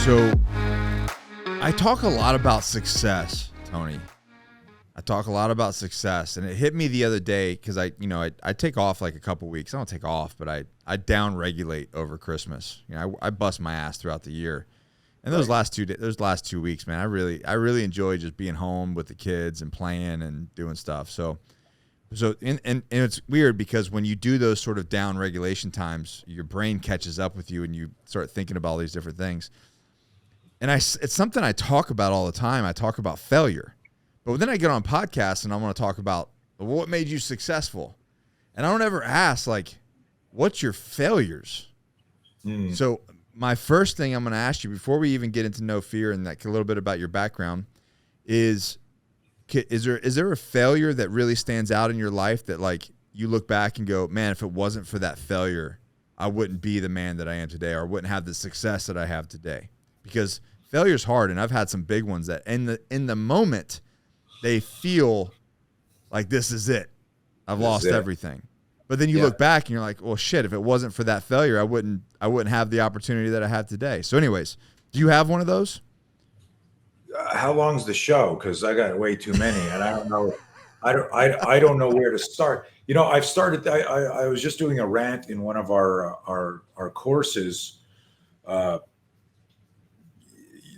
So I talk a lot about success, Tony. I talk a lot about success, and it hit me the other day because I take off like a couple weeks. I don't take off, but I down regulate over Christmas. I bust my ass throughout the year, and those last 2 weeks, man, I really enjoy just being home with the kids and playing and doing stuff. So and it's weird because when you do those sort of down regulation times, your brain catches up with you and you start thinking about all these different things. And it's something I talk about all the time. I talk about failure. But then I get on podcasts and I want to talk about what made you successful. And I don't ever ask, like, what's your failures? So my first thing I'm going to ask you before we even get into No Fear and like a little bit about your background is there a failure that really stands out in your life that like you look back and go, man, if it wasn't for that failure, I wouldn't be the man that I am today, or I wouldn't have the success that I have today? Because failure's hard, and I've had some big ones that in the moment they feel like this is it. I've lost everything. But then you look back and you're like, well, shit, if it wasn't for that failure, I wouldn't have the opportunity that I have today. So anyways, do you have one of those? How long's the show? Because I got way too many, and I don't know. I don't know where to start. I've started. I was just doing a rant in one of our courses.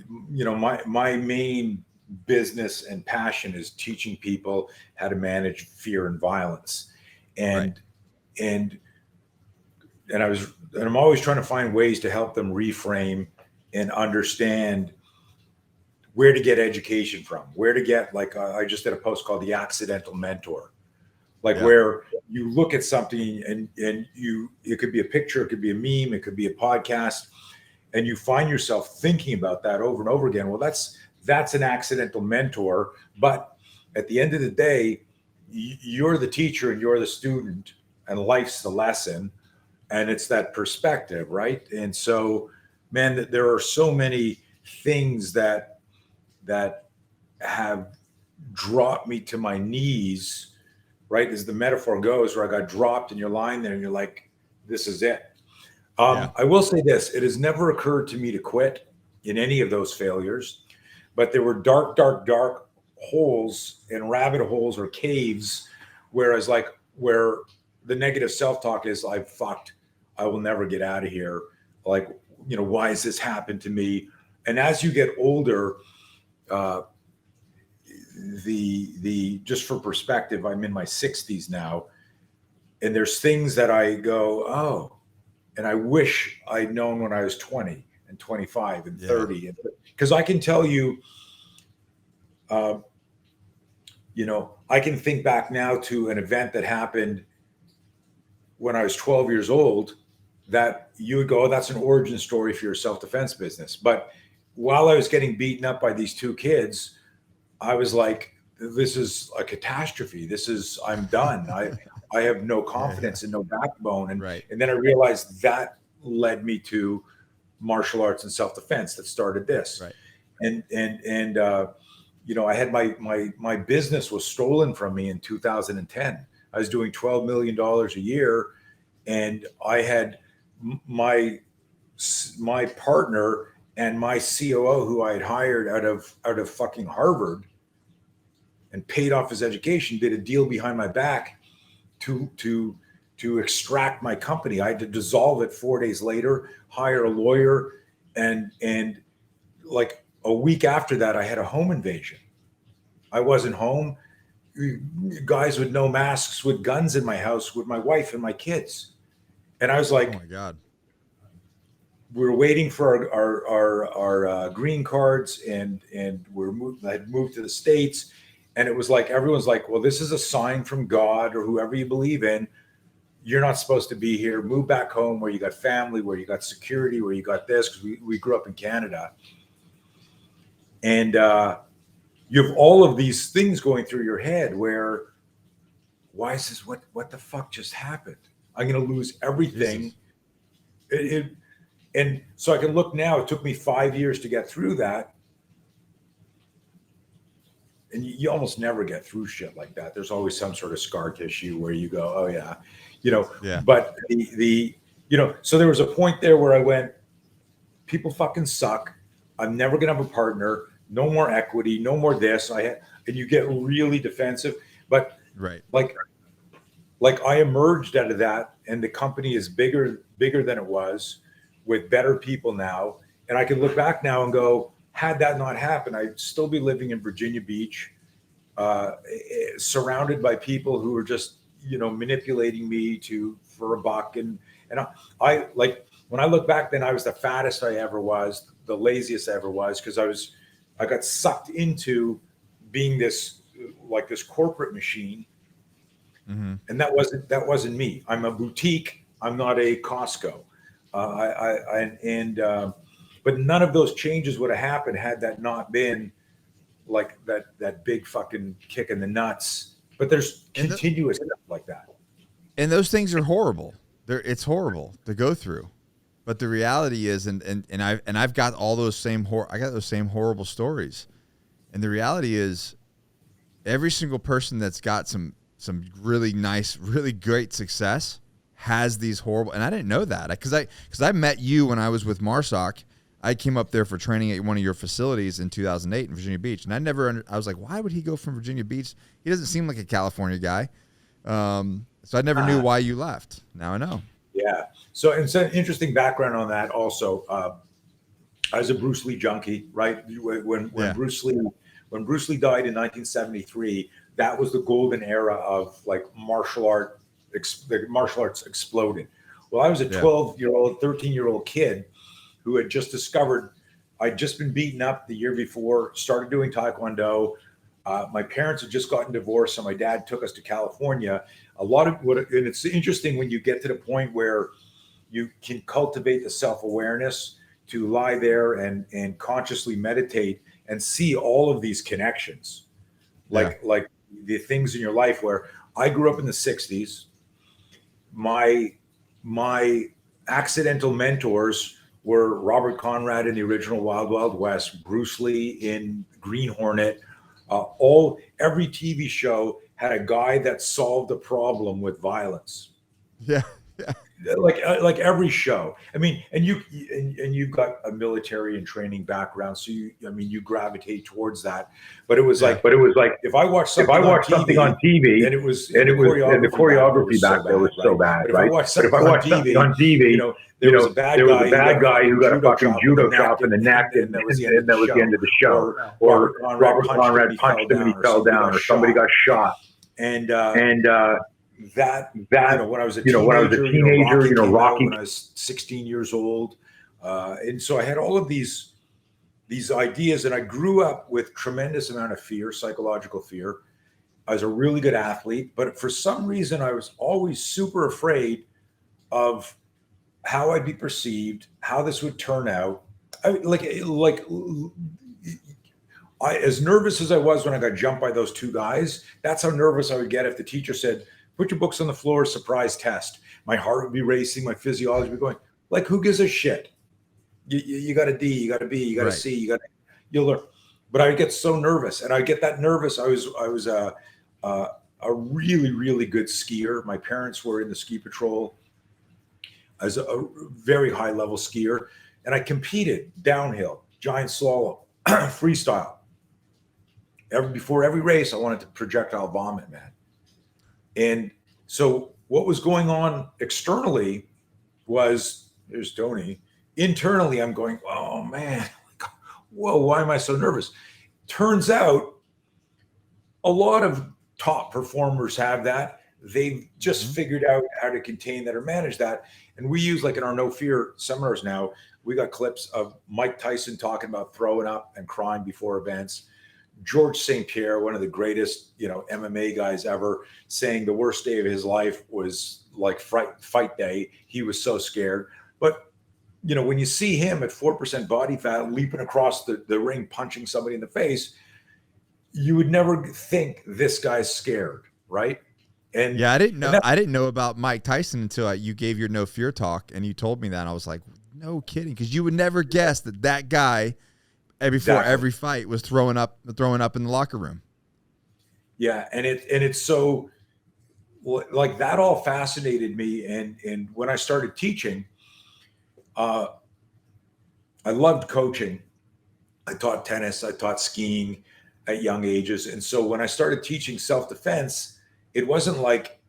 My main business and passion is teaching people how to manage fear and violence, and I'm always trying to find ways to help them reframe and understand where to get education from, where to get, like, I just did a post called The Accidental Mentor, where you look at something and it could be a picture, it could be a meme, it could be a podcast, and you find yourself thinking about that over and over again. Well, that's an accidental mentor, but at the end of the day, you're the teacher and you're the student, and life's the lesson, and it's that perspective, right? And so, man, there are so many things that have dropped me to my knees, right? As the metaphor goes, where I got dropped and you're lying there and you're like, this is it. I will say this, it has never occurred to me to quit in any of those failures, but there were dark holes and rabbit holes or caves where the negative self-talk is, I'm fucked, I will never get out of here. Like, why has this happened to me? And as you get older, just for perspective, I'm in my 60s now, and there's things that I go, oh, and I wish I'd known when I was 20 and 25 and 30, because I can tell you, I can think back now to an event that happened when I was 12 years old that you would go, oh, that's an origin story for your self-defense business. But while I was getting beaten up by these two kids, I was like, this is a catastrophe. I'm done. I have no confidence and no backbone. And then I realized that led me to martial arts and self-defense that started this. Right. And I had my business was stolen from me in 2010. I was doing $12 million a year, and I had my partner and my COO, who I had hired out of fucking Harvard and paid off his education, did a deal behind my back to extract my company. I had to dissolve it 4 days later, hire a lawyer, and like a week after that, I had a home invasion. I wasn't home. Guys with no masks with guns in my house with my wife and my kids. And I was like, oh my God. We're waiting for our green cards, and I had moved to the States, and it was like, everyone's like, well, this is a sign from God or whoever you believe in. You're not supposed to be here. Move back home where you got family, where you got security, where you got this, because we grew up in Canada. And you have all of these things going through your head where, why is this? What the fuck just happened? I'm going to lose everything. And so I can look now, it took me 5 years to get through that. And you almost never get through shit like that. There's always some sort of scar tissue where you go, oh yeah, but so there was a point there where I went, people fucking suck. I'm never going to have a partner, no more equity, no more this. And you get really defensive. But Right. like I emerged out of that, and the company is bigger than it was, with better people now. And I can look back now and go, had that not happened, I'd still be living in Virginia Beach, surrounded by people who are just, manipulating me for a buck. And I like, when I look back, then I was the fattest I ever was, the laziest I ever was, because I got sucked into being this corporate machine. Mm-hmm. And that wasn't me. I'm a boutique. I'm not a Costco. But none of those changes would have happened had that not been like that big fucking kick in the nuts. But there's continuous stuff like that. And those things are horrible. It's horrible to go through. But the reality is, and I've got all those same horrible stories. And the reality is, every single person that's got some really nice, really great success has these horrible. And I didn't know that because I met you when I was with Marsoc. I came up there for training at one of your facilities in 2008 in Virginia Beach, and I was like, why would he go from Virginia Beach? He doesn't seem like a California guy. So I never knew why you left. Now I know. Yeah. So it's an interesting background on that. Also, I was a Bruce Lee junkie, right? When Bruce Lee died in 1973, that was the golden era of like martial arts exploded. Well, I was a 12-year-old, 13-year-old kid who had just discovered, I'd just been beaten up the year before, started doing Taekwondo. My parents had just gotten divorced, so my dad took us to California. And it's interesting when you get to the point where you can cultivate the self-awareness to lie there and consciously meditate and see all of these connections, like the things in your life. Where I grew up in the 60s, my accidental mentors were Robert Conrad in the original Wild Wild West, Bruce Lee in Green Hornet. Every TV show had a guy that solved a problem with violence. Yeah. Like every show. I mean, and you've got a military and training background, so you gravitate towards that. But it was like if I watched something on TV, and the choreography back there was so bad, right? But if I watched something on TV, there was a bad guy who got a fucking judo chop in the neck, and that was the end of the show. Or Robert Conrad punched him and he fell down, or somebody got shot. And that when I was a teenager, Rocky, when I was 16 years old, and so I had all of these ideas, and I grew up with tremendous amount of fear, psychological fear. I was a really good athlete, but for some reason I was always super afraid of how I'd be perceived, how this would turn out. As nervous as I was when I got jumped by those two guys, that's how nervous I would get if the teacher said, "Put your books on the floor, surprise test." My heart would be racing, my physiology would be going, like, who gives a shit? You got a D, you got a B, you got a C, you'll learn. But I would get so nervous, and I get that nervous. I was a really, really good skier. My parents were in the ski patrol. I was a very high level skier, and I competed downhill, giant slalom, freestyle. Before every race, I wanted to projectile vomit, man. And so what was going on externally was, there's Tony. Internally, I'm going, oh man, whoa, why am I so nervous? Turns out a lot of top performers have that. They've just figured out how to contain that or manage that. And we use, like in our No Fear seminars now, we got clips of Mike Tyson talking about throwing up and crying before events. George St. Pierre, one of the greatest, MMA guys ever, saying the worst day of his life was like fight day. He was so scared. But, when you see him at 4% body fat leaping across the ring, punching somebody in the face, you would never think this guy's scared, right? And yeah, I didn't know about Mike Tyson until you gave your No Fear talk, and you told me that, and I was like, no kidding, because you would never guess that guy before every fight was throwing up in the locker room. Yeah, and it's so, like, that all fascinated me, and when I started teaching, I loved coaching, I taught tennis, I taught skiing at young ages. And so when I started teaching self-defense, it wasn't like,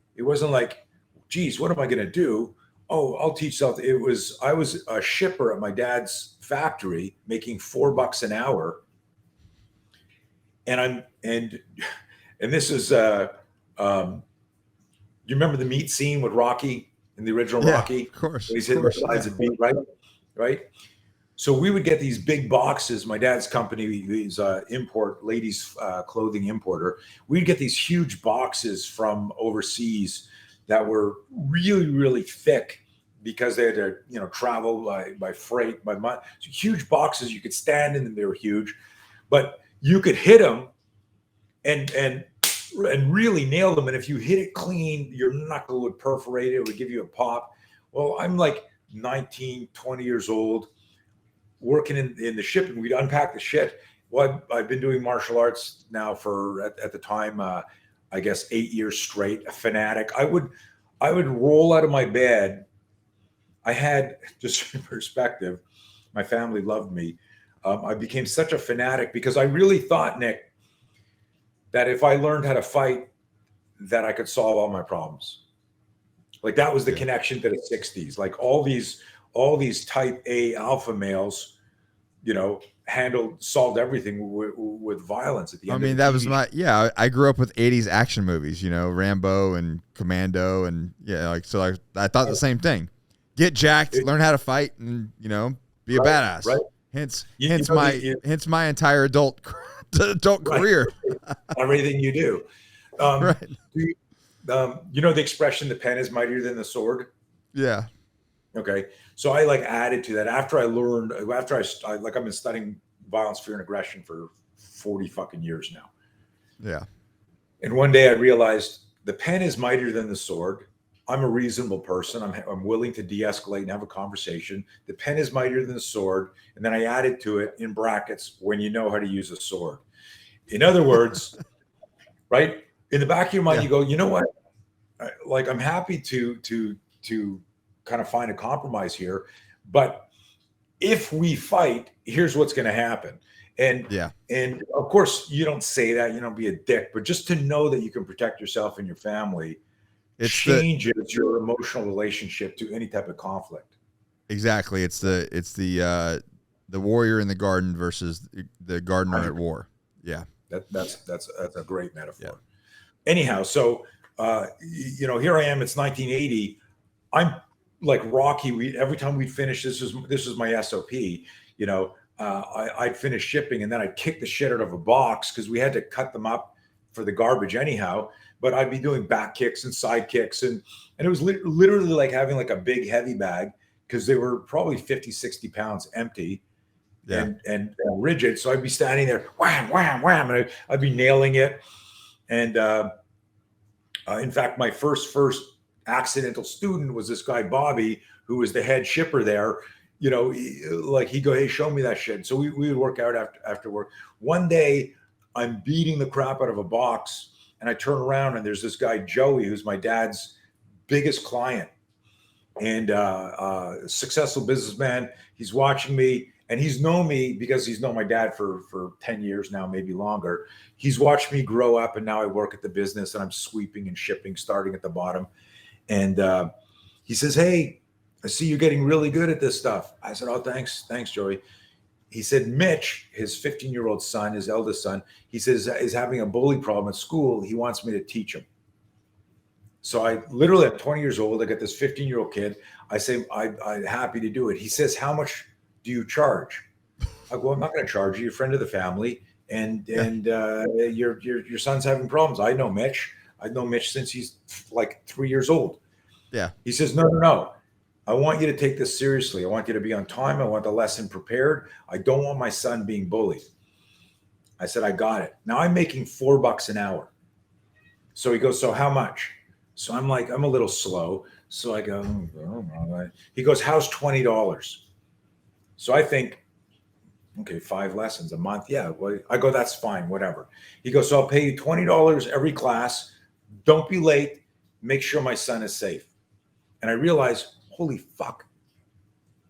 geez, what am I going to do? Oh, I'll teach self. I was a shipper at my dad's factory making $4 an hour. And this is, you remember the meat scene with Rocky in the original Yeah, Rocky? of course. When he's Of hitting the course. sides Yeah. of meat, right? Right. So we would get these big boxes. My dad's company, he's ladies clothing importer. We'd get these huge boxes from overseas that were really, really thick because they had to, travel by freight, by month. So huge boxes. You could stand in them. They were huge, but you could hit them and really nail them. And if you hit it clean, your knuckle would perforate it. It would give you a pop. Well, I'm like 19, 20 years old, working in the shipping. We'd unpack the shit. Well, I've been doing martial arts now for at the time, I guess 8 years straight. A fanatic. I would roll out of my bed. I had, just for perspective, my family loved me. I became such a fanatic because I really thought, Nick, that if I learned how to fight, that I could solve all my problems. Like that was the connection to the 60s. Like all these type A alpha males, solved everything with violence at the I end mean, of the that TV was show. I grew up with 80s action movies, Rambo and Commando. And so I thought the same thing. Get jacked, learn how to fight, and, be a badass. Right. Hence my entire adult career. Everything you do. Right. The expression, the pen is mightier than the sword. Yeah. Okay. So I added to that after I've been studying violence, fear, and aggression for 40 fucking years now. Yeah. And one day I realized the pen is mightier than the sword. I'm a reasonable person. I'm willing to de-escalate and have a conversation. The pen is mightier than the sword. And then I added to it in brackets, when you know how to use a sword. In other words, right? In the back of your mind, you go, you know what? I'm happy to kind of find a compromise here. But if we fight, here's what's going to happen. And of course, you don't say that, be a dick, but just to know that you can protect yourself and your family changes your emotional relationship to any type of conflict. Exactly. It's the warrior in the garden versus the gardener at war. Yeah. That's a great metaphor. Yeah. Anyhow, so here I am. It's 1980. I'm like Rocky. Every time we'd finish, this is my SOP. I'd finish shipping and then I'd kick the shit out of a box because we had to cut them up for the garbage anyhow. But I'd be doing back kicks and side kicks, and it was literally like having like a big heavy bag because they were probably 50, 60 pounds empty. Yeah. And rigid. So I'd be standing there, wham, wham, wham, and I'd be nailing it. And in fact, my first accidental student was this guy, Bobby, who was the head shipper there. He'd go, hey, show me that shit. So we would work out after work. One day, I'm beating the crap out of a box, and I turn around, and there's this guy, Joey, who's my dad's biggest client and successful businessman. He's watching me. And he's known me because he's known my dad for 10 years now, maybe longer. He's watched me grow up, and now I work at the business and I'm sweeping and shipping, starting at the bottom. And he says, hey, I see you're getting really good at this stuff. I said, oh, thanks, Joey. He said, Mitch, his 15-year-old son, his eldest son, he says, is having a bully problem at school. He wants me to teach him. So I literally at 20 years old, I got this 15-year-old kid. I say, I'm happy to do it. He says, how much do you charge? I go, I'm not going to charge you. You're a friend of the family, and your son's having problems. I know Mitch. I've known Mitch since he's like 3 years old. Yeah. He says, no. I want you to take this seriously. I want you to be on time. I want the lesson prepared. I don't want my son being bullied. I said, I got it. Now I'm making $4 an hour. So he goes, so how much? So I'm like, I'm a little slow. So I go, he goes, how's $20? So I think, okay, 5 lessons a month. Yeah. Well, I go, that's fine, whatever. He goes, so I'll pay you $20 every class. Don't be late. Make sure my son is safe. And I realized, holy fuck,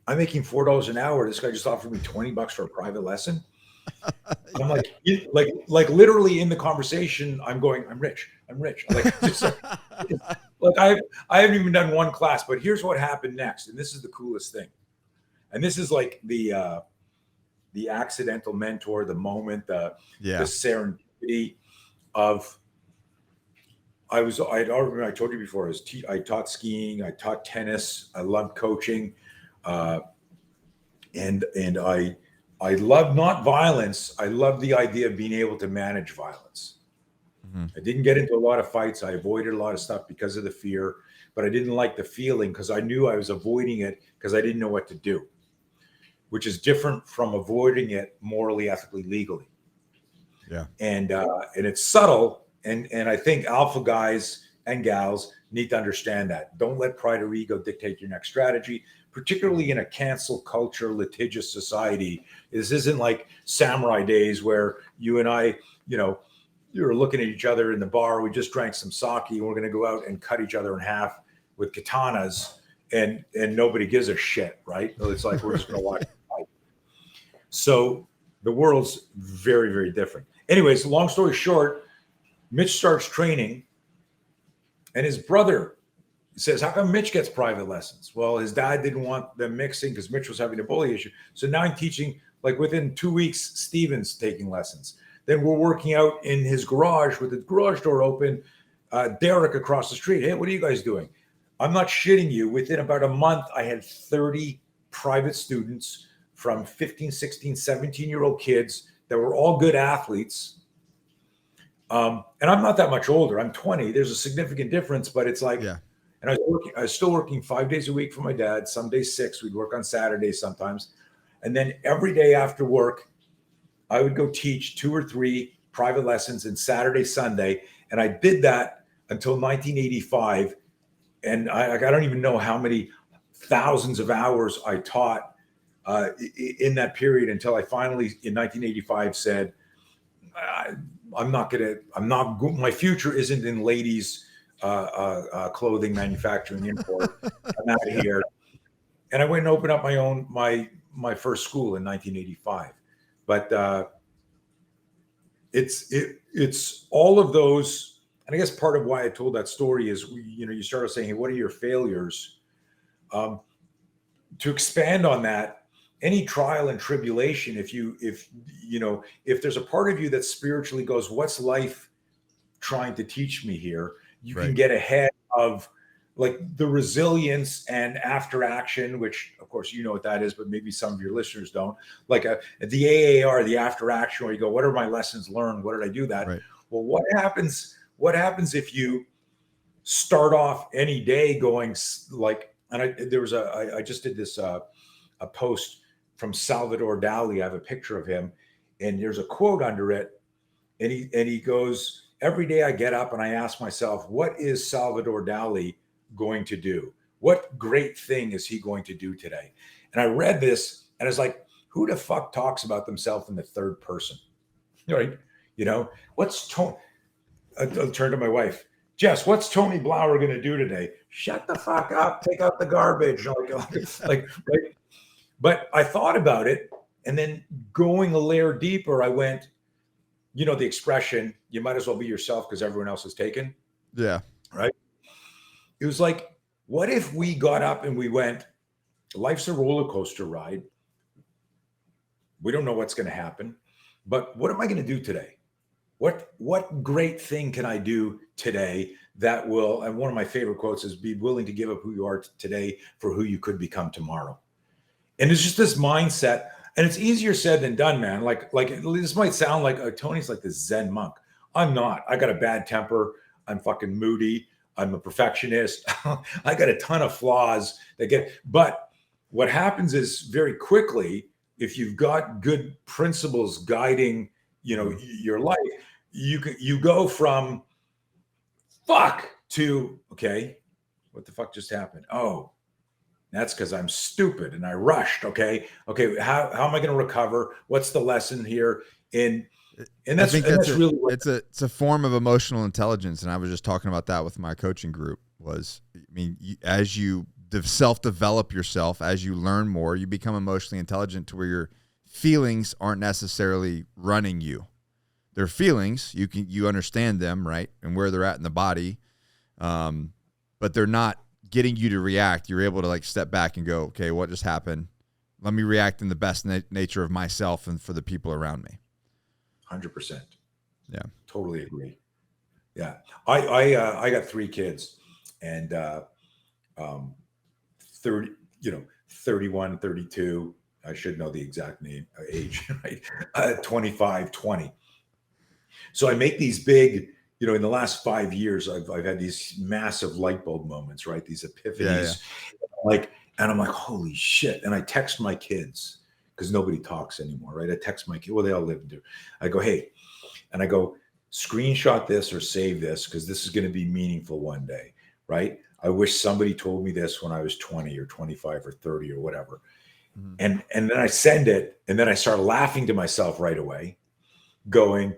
I'm making $4 an hour. This guy just offered me $20 for a private lesson. I'm like literally in the conversation, I'm going, I'm rich. Like, just like I haven't even done one class, but here's what happened next. And this is the coolest thing. And this is like the accidental mentor, the moment, the serendipity of, I told you before, I taught skiing, I taught tennis, I loved coaching. And I love not violence. I love the idea of being able to manage violence. Mm-hmm. I didn't get into a lot of fights. I avoided a lot of stuff because of the fear, but I didn't like the feeling because I knew I was avoiding it because I didn't know what to do, which is different from avoiding it morally, ethically, legally. Yeah. And it's subtle. And I think alpha guys and gals need to understand that. Don't let pride or ego dictate your next strategy, particularly in a cancel culture, litigious society. This isn't like samurai days where you and I, you're looking at each other in the bar. We just drank some sake and we're going to go out and cut each other in half with katanas and nobody gives a shit, right? It's like, we're just going to watch the fight. So the world's very, very different. Anyways, long story short, Mitch starts training and his brother says, how come Mitch gets private lessons? Well, his dad didn't want them mixing because Mitch was having a bully issue. So now I'm teaching, like within 2 weeks, Steven's taking lessons. Then we're working out in his garage with the garage door open. Derek across the street. Hey, what are you guys doing? I'm not shitting you. Within about a month, I had 30 private students from 15, 16, 17-year-old kids that were all good athletes. And I'm not that much older. I'm 20. There's a significant difference, but it's like, yeah. And I was still working 5 days a week for my dad. Some days 6. We'd work on Saturdays sometimes. And then every day after work, I would go teach 2 or 3 private lessons in Saturday, Sunday. And I did that until 1985. And I don't even know how many thousands of hours I taught in that period until I finally, in 1985, said, my future isn't in ladies' clothing manufacturing import. I'm out of here. And I went and opened up my first school in 1985. But it's all of those. And I guess part of why I told that story is, you started saying, hey, what are your failures? To expand on that, any trial and tribulation, if there's a part of you that spiritually goes, what's life trying to teach me here? You can get ahead of like the resilience and after action, which of course, you know what that is, but maybe some of your listeners don't. Like the AAR, the after action, where you go, what are my lessons learned? What did I do that? Right. Well, what happens if you start off any day going like, and I just did this, a post from Salvador Dali. I have a picture of him and there's a quote under it. And he goes, every day I get up and I ask myself, what is Salvador Dali going to do? What great thing is he going to do today? And I read this and I was like, who the fuck talks about themselves in the third person? Right? What's Tony? I'll turn to my wife. Jess, what's Tony Blauer going to do today? Shut the fuck up. Take out the garbage. Right? But I thought about it, and then going a layer deeper, I went, the expression, you might as well be yourself because everyone else is taken. Yeah. Right. It was like, what if we got up and we went, life's a roller coaster ride. We don't know what's going to happen, but what am I going to do today? What great thing can I do today that will, and one of my favorite quotes is, be willing to give up who you are today for who you could become tomorrow. And it's just this mindset, and it's easier said than done, man. Like this might sound like Tony's like this Zen monk. I'm not. I got a bad temper. I'm fucking moody. I'm a perfectionist. I got a ton of flaws but what happens is very quickly, if you've got good principles guiding, your life, you go from fuck to, okay, what the fuck just happened? Oh, that's because I'm stupid and I rushed. Okay. How am I going to recover? What's the lesson here? And that's really what it's a form of emotional intelligence. And I was just talking about that with my coaching group. As you self-develop yourself, as you learn more, you become emotionally intelligent to where you're feelings aren't necessarily running you. They're feelings. You understand them, right? And where they're at in the body. But they're not getting you to react. You're able to like step back and go, okay, what just happened? Let me react in the best nature of myself and for the people around me. 100%. Yeah. Totally agree. Yeah. I got 3 kids, and 30, 31, 32. I should know the exact age, right? 25, 20. So I make these big, in the last 5 years, I've had these massive light bulb moments, right? These epiphanies, and I'm like, holy shit. And I text my kids, because nobody talks anymore, right? I text my kids. Well, they all live there. I go, hey, and I go, screenshot this or save this, because this is going to be meaningful one day, right? I wish somebody told me this when I was 20 or 25 or 30 or whatever. Mm-hmm. And then I send it, and then I start laughing to myself right away, going,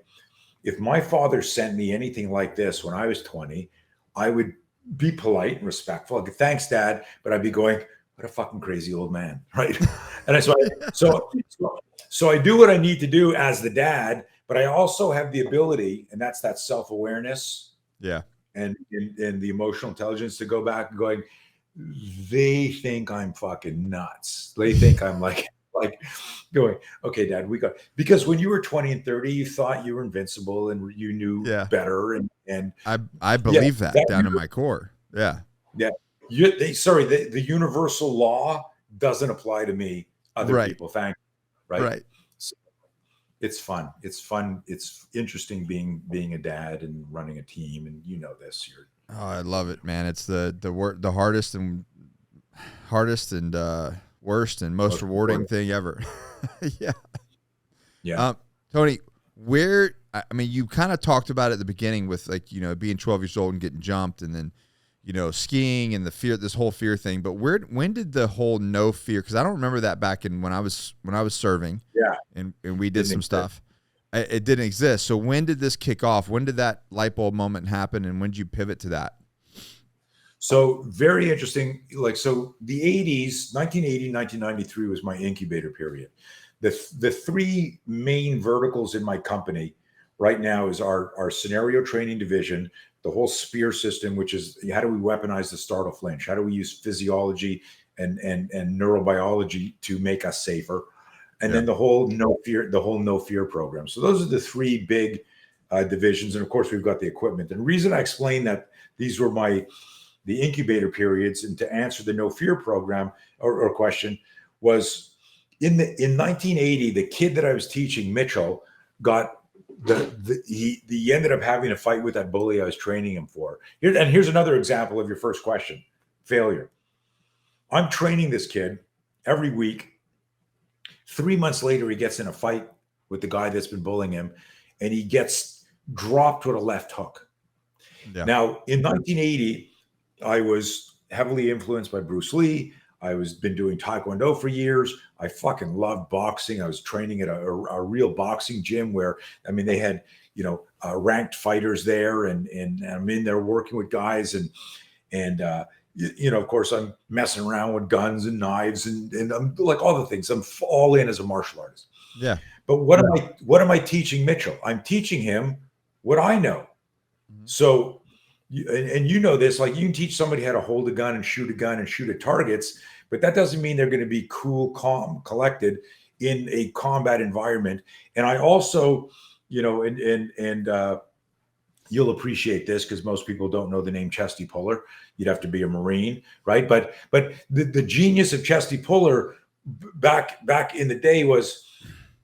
if my father sent me anything like this when I was 20, I would be polite and respectful. I'd go, thanks, Dad. But I'd be going, what a fucking crazy old man, right? And so I do what I need to do as the dad, but I also have the ability, and that's that self-awareness. Yeah. And the emotional intelligence to go back and going, they think I'm fucking nuts. They think I'm like going, okay, Dad, because when you were 20 and 30, you thought you were invincible and you knew better. And I believe that down in my core. Yeah. Yeah. The universal law doesn't apply to me, other people. Thank you. Right. So it's fun. It's fun. It's interesting being a dad and running a team. And this. I love it, man. It's the hardest and worst and most rewarding thing ever. Yeah. Yeah. Tony, you kind of talked about it at the beginning with being 12 years old and getting jumped, and then, skiing and the fear, this whole fear thing. But when did the whole no fear? Because I don't remember that back in when I was serving. Yeah. And we did some stuff. It didn't exist. So when did this kick off? When did that light bulb moment happen? And when did you pivot to that? So very interesting. So the 80s, 1980, 1993 was my incubator period. The 3 main verticals in my company right now is our scenario training division, the whole SPEAR system, which is how do we weaponize the startle flinch? How do we use physiology and neurobiology to make us safer? And then the whole no fear program. So those are the 3 big divisions. And of course, we've got the equipment. And the reason I explained that these were the incubator periods, and to answer the no fear program or question, was in 1980, the kid that I was teaching, Mitchell, got he ended up having a fight with that bully I was training him for. Here's another example of your first question, failure. I'm training this kid every week. 3 months later, he gets in a fight with the guy that's been bullying him, and he gets dropped with a left hook. Yeah. Now, in 1980, I was heavily influenced by Bruce Lee. I been doing Taekwondo for years. I fucking loved boxing. I was training at a real boxing gym where, they had, ranked fighters there, and I'm in there working with guys, and of course I'm messing around with guns and knives and I'm like all the things. I'm all in as a martial artist. Yeah. But what am I teaching Mitchell? I'm teaching him what I know. Mm-hmm. So, and this, you can teach somebody how to hold a gun and shoot at targets, but that doesn't mean they're going to be cool, calm, collected in a combat environment. And I also, you'll appreciate this because most people don't know the name Chesty Puller. You'd have to be a Marine, right? But the genius of Chesty Puller back in the day was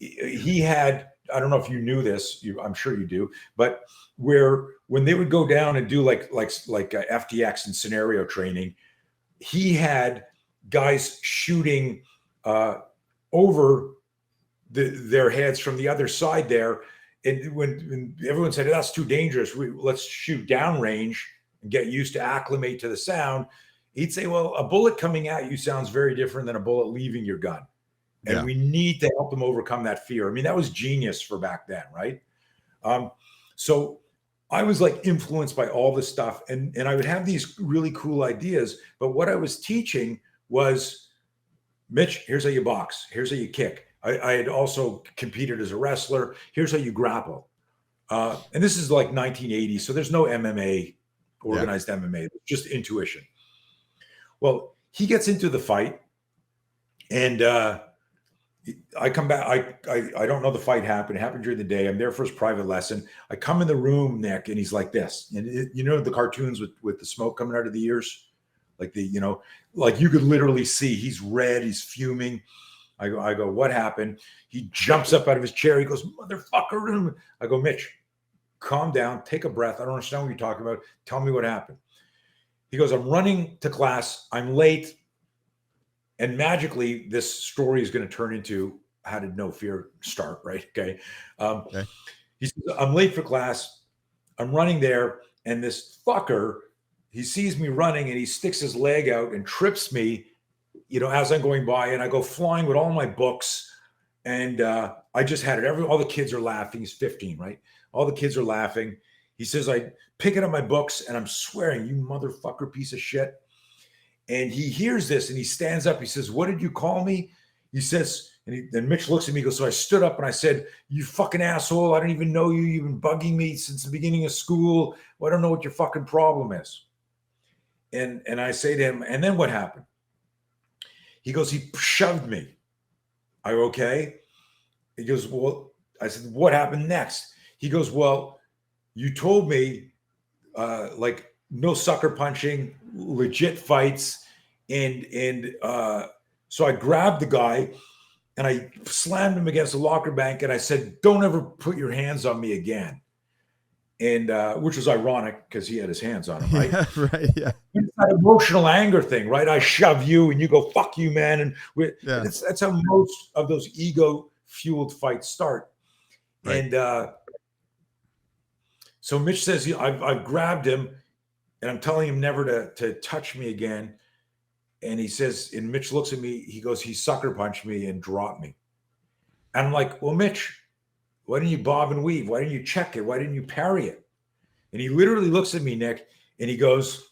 he had, I don't know if you knew this, I'm sure you do, but when they would go down and do like FTX and scenario training, he had guys shooting over their heads from the other side there. And when everyone said, that's too dangerous, let's shoot downrange and get used to acclimate to the sound, he'd say, well, a bullet coming at you sounds very different than a bullet leaving your gun. And we need to help them overcome that fear. That was genius for back then, right? So I was influenced by all this stuff, and I would have these really cool ideas. But what I was teaching was, Mitch, here's how you box. Here's how you kick. I had also competed as a wrestler. Here's how you grapple. And this is like 1980, so there's no MMA, organized MMA, just intuition. Well, he gets into the fight, and I come back. I don't know the fight happened. It happened during the day. I'm there for his private lesson. I come in the room, Nick, and he's like this. And you know the cartoons with the smoke coming out of the ears, like like you could literally see he's red, he's fuming. I go, what happened? He jumps up out of his chair. He goes, motherfucker. I go, Mitch, calm down, take a breath. I don't understand what you're talking about. Tell me what happened. He goes, I'm running to class. I'm late. And magically, this story is going to turn into how did No Fear start, right? Okay. Okay. He says, I'm late for class. I'm running there. And this fucker, he sees me running and he sticks his leg out and trips me, as I'm going by. And I go flying with all my books. And I just had it. All the kids are laughing. He's 15, right? All the kids are laughing. He says, I pick it up my books and I'm swearing, you motherfucker piece of shit. And he hears this and he stands up. He says, what did you call me? He says, and Mitch looks at me and goes, so I stood up and I said, you fucking asshole. I don't even know you. You've been bugging me since the beginning of school. Well, I don't know what your fucking problem is. And I say to him, and then what happened? He goes, he shoved me. I go, okay. He goes, well, I said, what happened next? He goes, well, you told me like no sucker punching, legit fights. And so I grabbed the guy and I slammed him against the locker bank. And I said, don't ever put your hands on me again. And which was ironic because he had his hands on him, right? Yeah, right. Yeah. It's that emotional anger thing, right? I shove you and you go, fuck you, man. And that's how most of those ego-fueled fights start. Right. And so Mitch says, I've grabbed him and I'm telling him never to touch me again. And he says, and Mitch looks at me, he goes, he sucker punched me and dropped me. And I'm like, well, Mitch, why didn't you bob and weave? Why didn't you check it? Why didn't you parry it? And he literally looks at me, Nick, and he goes,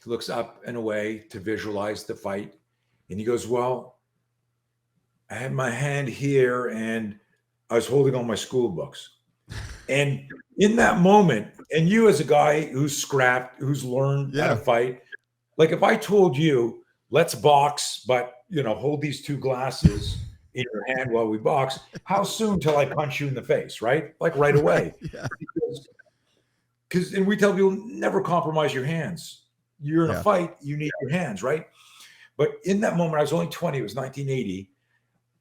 he looks up and away to visualize the fight. And he goes, well, I had my hand here and I was holding all my school books. And in that moment, and you as a guy who's scrapped, who's learned how to fight, like if I told you, let's box, but hold these two glasses in your hand while we box, how soon till I punch you in the face, right? Like right away. Yeah. Because and we tell people, never compromise your hands. You're in a fight, you need your hands, right? But in that moment, I was only 20, it was 1980.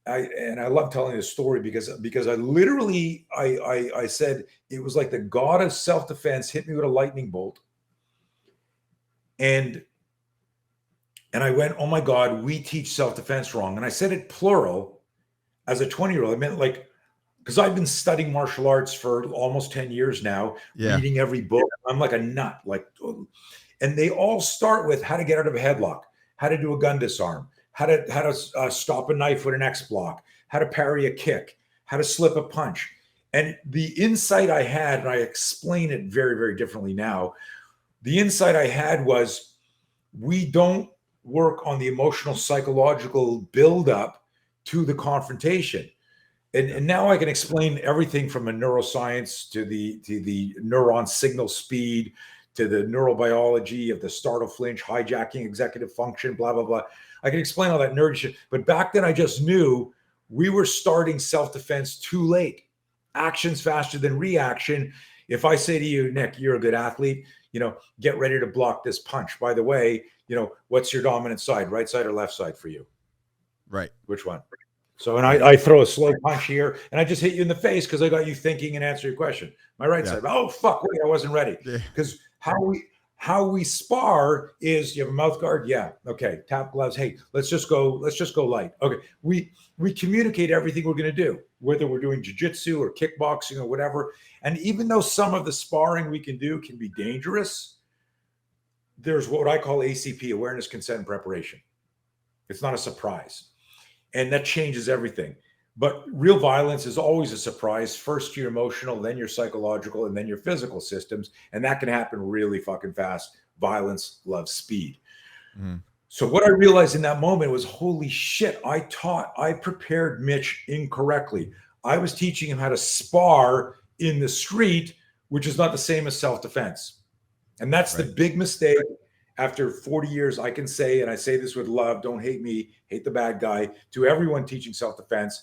I love telling this story because I literally I said it was like the god of self-defense hit me with a lightning bolt. And I went, oh my God, we teach self-defense wrong. And I said it plural as a 20-year-old. I meant like, because I've been studying martial arts for almost 10 years now, reading every book. I'm like a nut, and they all start with how to get out of a headlock, how to do a gun disarm, how to stop a knife with an X block, how to parry a kick, how to slip a punch. And the insight I had, and I explain it very, very differently now, the insight I had was we don't work on the emotional, psychological buildup to the confrontation. And now I can explain everything from a neuroscience to the neuron signal speed, to the neurobiology of the startle flinch, hijacking executive function, blah, blah, blah. I can explain all that nerdy shit. But back then I just knew we were starting self-defense too late. Action's faster than reaction. If I say to you, Nick, you're a good athlete, get ready to block this punch. By the way, what's your dominant side, right side or left side for you? Right. Which one? So, and I throw a slow punch here and I just hit you in the face because I got you thinking and answer your question. My right side. Oh, fuck, wait, I wasn't ready. Because how we spar is you have a mouth guard. Yeah. Okay. Tap gloves. Hey, let's just go light. Okay. We communicate everything we're going to do, whether we're doing jiu-jitsu or kickboxing or whatever. And even though some of the sparring we can do can be dangerous, there's what I call ACP, awareness, consent, and preparation. It's not a surprise. And that changes everything. But real violence is always a surprise. First your emotional, then your psychological, and then your physical systems. And that can happen really fucking fast. Violence loves speed. Mm. So what I realized in that moment was, holy shit, I prepared Mitch incorrectly. I was teaching him how to spar in the street, which is not the same as self-defense. And that's the big mistake. After 40 years, I can say, and I say this with love, don't hate me, hate the bad guy, to everyone teaching self-defense,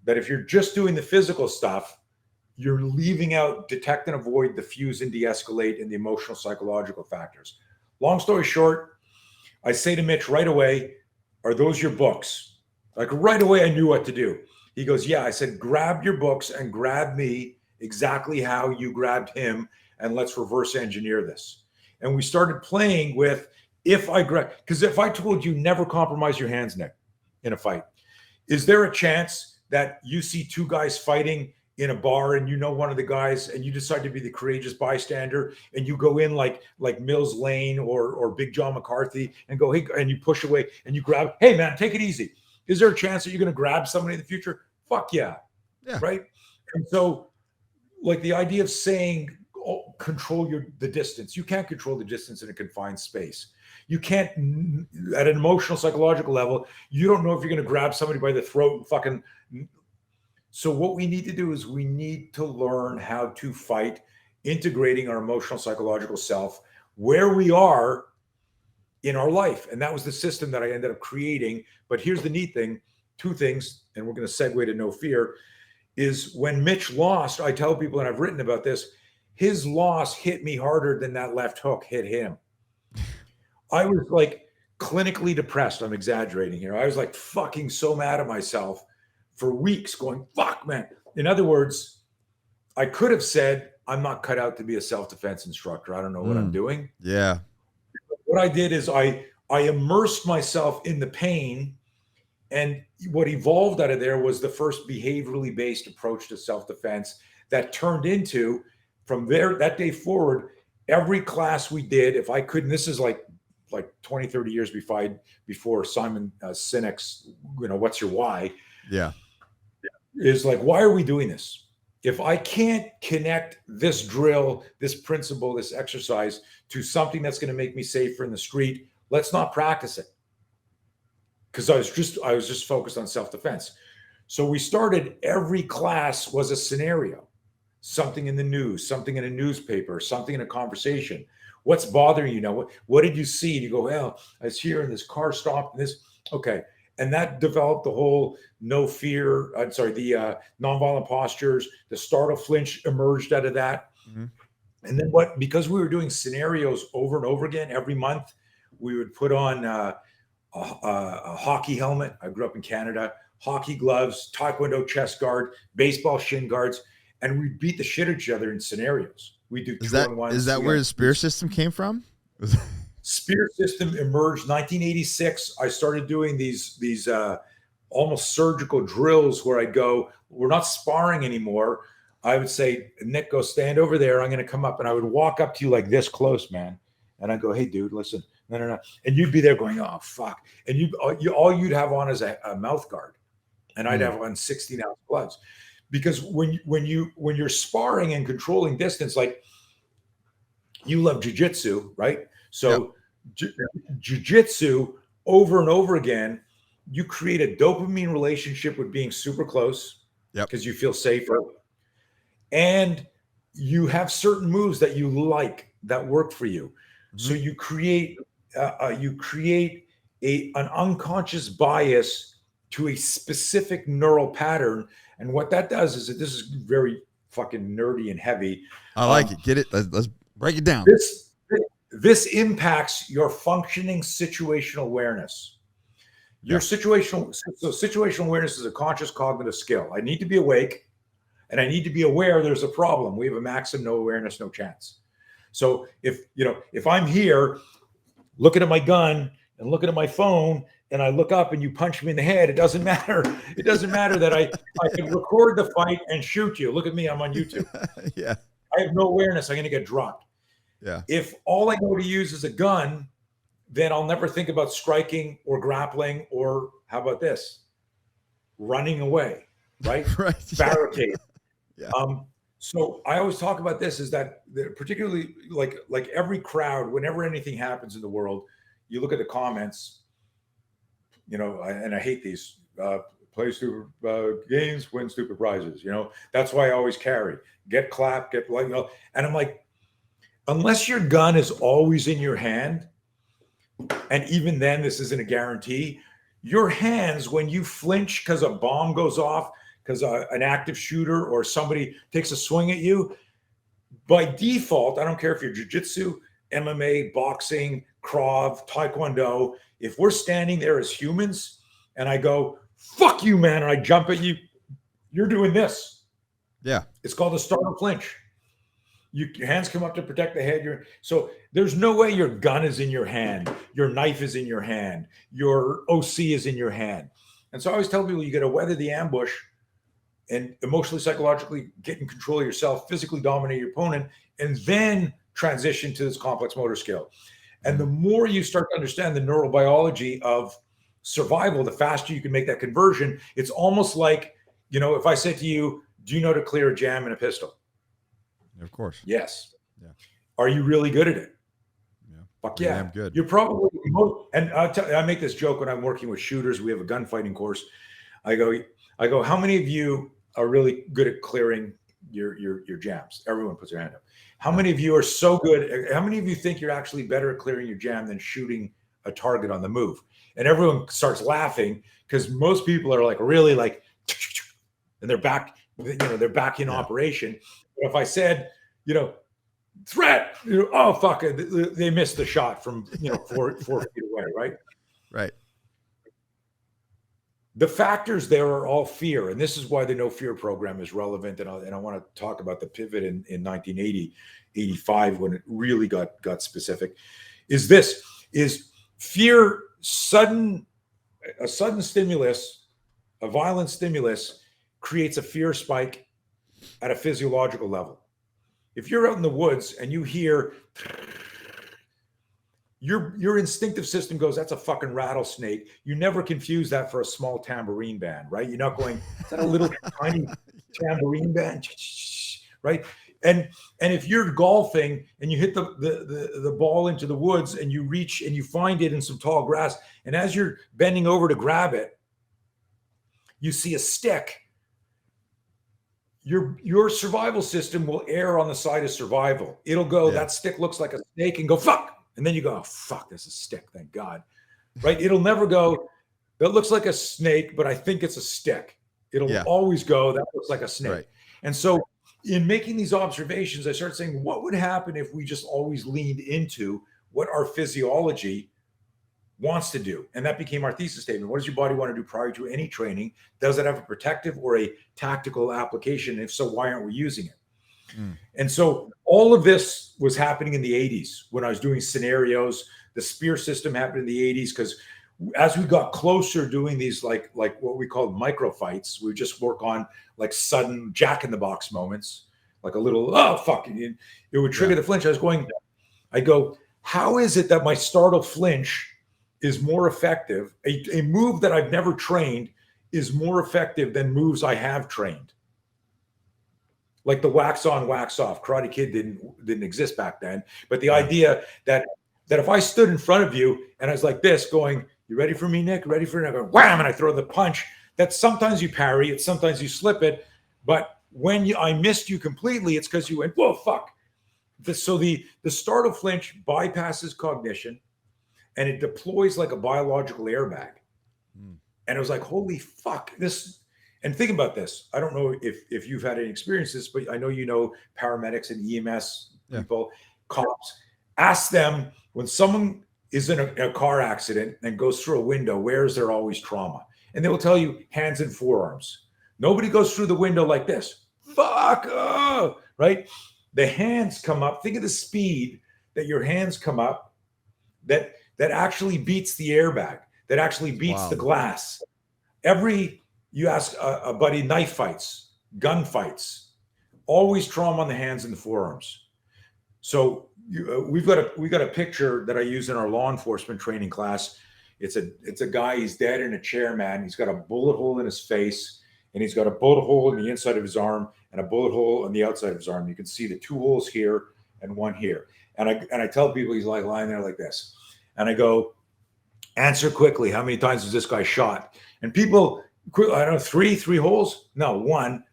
that if you're just doing the physical stuff, you're leaving out detect and avoid, diffuse and de-escalate, and the emotional psychological factors. Long story short, I say to Mitch right away, are those your books? Like right away, I knew what to do. He goes, yeah. I said, grab your books and grab me exactly how you grabbed him, and let's reverse engineer this. And we started playing with, because if I told you never compromise your hands, Nick, in a fight, is there a chance that you see two guys fighting in a bar and you know one of the guys and you decide to be the courageous bystander and you go in like Mills Lane or Big John McCarthy and go, hey, and you push away and you grab, hey man, take it easy. Is there a chance that you're going to grab somebody in the future? Fuck yeah. Right. And so like the idea of saying, control the distance. You can't control the distance in a confined space. You can't, at an emotional, psychological level, you don't know if you're going to grab somebody by the throat and fucking. So what we need to do is we need to learn how to fight, integrating our emotional, psychological self where we are in our life. And that was the system that I ended up creating. But here's the neat thing, two things, and we're going to segue to no fear, is when Mitch lost, I tell people, and I've written about this, his loss hit me harder than that left hook hit him. I was like clinically depressed. I'm exaggerating here. I was like fucking so mad at myself for weeks going, fuck, man. In other words, I could have said, I'm not cut out to be a self-defense instructor. I don't know what I'm doing. Yeah. What I did is I immersed myself in the pain. And what evolved out of there was the first behaviorally based approach to self-defense that turned into, from there, that day forward, every class we did, if I couldn't, this is like 20, 30 years before Simon Sinek's, what's your why? Yeah. Is like, why are we doing this? If I can't connect this drill, this principle, this exercise to something that's going to make me safer in the street, let's not practice it. Because I was just focused on self-defense. So we started, every class was a scenario, something in the news, something in a newspaper, something in a conversation. What's bothering you? What did you see? And you go, well, I was here and this car stopped and this, okay. And that developed the whole no fear, the nonviolent postures, the startle flinch emerged out of that. Mm-hmm. And then because we were doing scenarios over and over again, every month, we would put on a hockey helmet. I grew up in Canada, hockey gloves, taekwondo chest guard, baseball shin guards, and we'd beat the shit out of each other in scenarios. We do 2-on-1s. Is that where the spear system came from? Spear system emerged 1986. I started doing these almost surgical drills where I'd go, we're not sparring anymore. I would say, Nick, go stand over there. I'm going to come up, and I would walk up to you like this close, man. And I'd go, hey, dude, listen. No. And you'd be there going, oh, fuck. And all you'd have on is a mouth guard. And I'd have on 16-ounce gloves. Because when you're sparring and controlling distance, like you love jiu-jitsu, right? So jiu-jitsu, over and over again, you create a dopamine relationship with being super close because you feel safer. And you have certain moves that you like that work for you. Mm-hmm. So you create an unconscious bias to a specific neural pattern. And what that does is this is very fucking nerdy and heavy. I like it. Get it? Let's break it down. This impacts your functioning situational awareness. Situational awareness is a conscious cognitive skill. I need to be awake, and I need to be aware there's a problem. We have a maxim: no awareness, no chance. So if I'm here looking at my gun and looking at my phone, and I look up and you punch me in the head, it doesn't matter. It doesn't matter that I can record the fight and shoot you. Look at me, I'm on YouTube. Yeah. I have no awareness. I'm going to get dropped. Yeah. If all I know to use is a gun, then I'll never think about striking or grappling or, how about this? Running away, right? Right. Barricade. Yeah. So I always talk about this, is that particularly like every crowd, whenever anything happens in the world, you look at the comments and I hate these play stupid games, win stupid prizes. That's why I always carry, get clapped, get like, and I'm like, unless your gun is always in your hand, and even then, this isn't a guarantee. Your hands, when you flinch because a bomb goes off, because an active shooter or somebody takes a swing at you, by default, I don't care if you're jiu-jitsu, MMA, boxing, Krav, Taekwondo, if we're standing there as humans and I go, fuck you, man, and I jump at you, you're doing this. Yeah. It's called a startle flinch. Your hands come up to protect the head. So there's no way your gun is in your hand. Your knife is in your hand. Your OC is in your hand. And so I always tell people you got to weather the ambush and emotionally, psychologically get in control of yourself, physically dominate your opponent, and then transition to this complex motor skill. And the more you start to understand the neurobiology of survival, the faster you can make that conversion. It's almost like, if I said to you, do you know to clear a jam in a pistol? Of course. Yes. Yeah. Are you really good at it? Yeah. Fuck yeah. I'm good. You're probably, and I make this joke when I'm working with shooters. We have a gunfighting course. I go, how many of you are really good at clearing your jams? Everyone puts their hand up. How many of you are so good? How many of you think you're actually better at clearing your jam than shooting a target on the move? And everyone starts laughing because most people are like, really like, and they're back, they're back in operation. But if I said, threat, oh, fuck it. They missed the shot from, 4 feet away, right? Right. The factors there are all fear. And this is why the No Fear program is relevant. And I want to talk about the pivot in 1980, 85, when it really got specific, is fear, a sudden stimulus, a violent stimulus creates a fear spike at a physiological level. If you're out in the woods and you hear, your instinctive system goes, that's a fucking rattlesnake. You never confuse that for a small tambourine band, right? You're not going, is that a little tiny tambourine band? Right? And if you're golfing and you hit the ball into the woods and you reach and you find it in some tall grass, and as you're bending over to grab it, you see a stick. Your survival system will err on the side of survival. It'll go, that stick looks like a snake, and go, fuck. And then you go, oh, fuck, that's a stick, thank God. Right? It'll never go, that looks like a snake, but I think it's a stick. It'll always go, that looks like a snake. Right. And so in making these observations, I started saying, what would happen if we just always leaned into what our physiology wants to do? And that became our thesis statement. What does your body want to do prior to any training? Does it have a protective or a tactical application? If so, why aren't we using it? And so all of this was happening in the 80s when I was doing scenarios. The spear system happened in the 80s because as we got closer doing these like what we called micro fights, we just work on like sudden jack in the box moments, like a little, oh, fuck. It would trigger the flinch. I go, how is it that my startle flinch is more effective? A move that I've never trained is more effective than moves I have trained. Like the wax on, wax off. Karate Kid didn't exist back then. But the idea that if I stood in front of you and I was like this, going, you ready for me, Nick? Ready for it? I go, wham, and I throw the punch. That sometimes you parry it, sometimes you slip it. But when I missed you completely, it's because you went, whoa, fuck. So the startle flinch bypasses cognition and it deploys like a biological airbag. And it was like, holy fuck, this. And think about this. I don't know if you've had any experiences, but I know paramedics and EMS people, cops. Ask them, when someone is in a car accident and goes through a window, where is there always trauma? And they will tell you hands and forearms. Nobody goes through the window like this. Fuck, oh, right? The hands come up. Think of the speed that your hands come up that actually beats the airbag, that actually beats the glass. You ask a buddy, knife fights, gun fights, always trauma on the hands and the forearms. So we've got a picture that I use in our law enforcement training class. It's a guy, he's dead in a chair, man. He's got a bullet hole in his face, and he's got a bullet hole in the inside of his arm and a bullet hole on the outside of his arm. You can see the 2 holes here and 1 here. And I tell people he's like lying there like this. And I go, Answer quickly. How many times was this guy shot? And people, I don't know, three holes? No, one.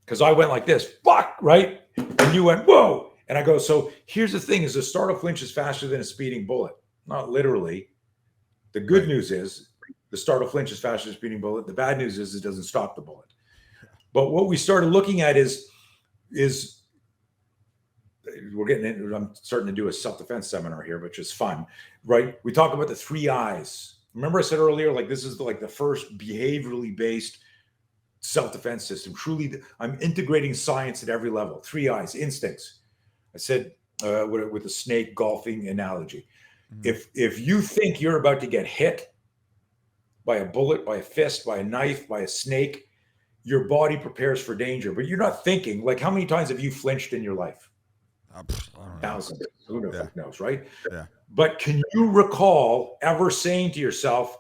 Because I went like this, fuck, right? And you went, whoa. And I go, so here's the thing is a startle flinch is faster than a speeding bullet. Not literally. The good news is the startle flinch is faster than a speeding bullet. The bad news is it doesn't stop the bullet. But what we started looking at is we're getting in, I'm starting to do a self-defense seminar here, which is fun, right? We talk about the 3 I's. Remember I said earlier, like this is like the first behaviorally based self-defense system. Truly, I'm integrating science at every level. 3 I's, instincts. I said with the snake golfing analogy. Mm-hmm. If you think you're about to get hit by a bullet, by a fist, by a knife, by a snake, your body prepares for danger, but you're not thinking. Like, how many times have you flinched in your life? Thousands. Who knows, right? Yeah. But can you recall ever saying to yourself,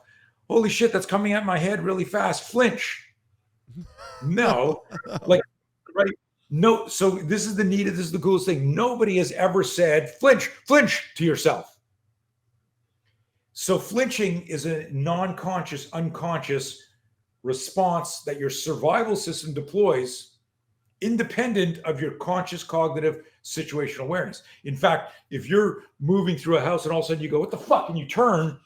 holy shit, that's coming at my head really fast, flinch? No. Like, right? No. So this is the coolest thing. Nobody has ever said, flinch to yourself. So flinching is a non-conscious, unconscious response that your survival system deploys independent of your conscious cognitive situational awareness. In fact, if you're moving through a house and all of a sudden you go, what the fuck? And you turn,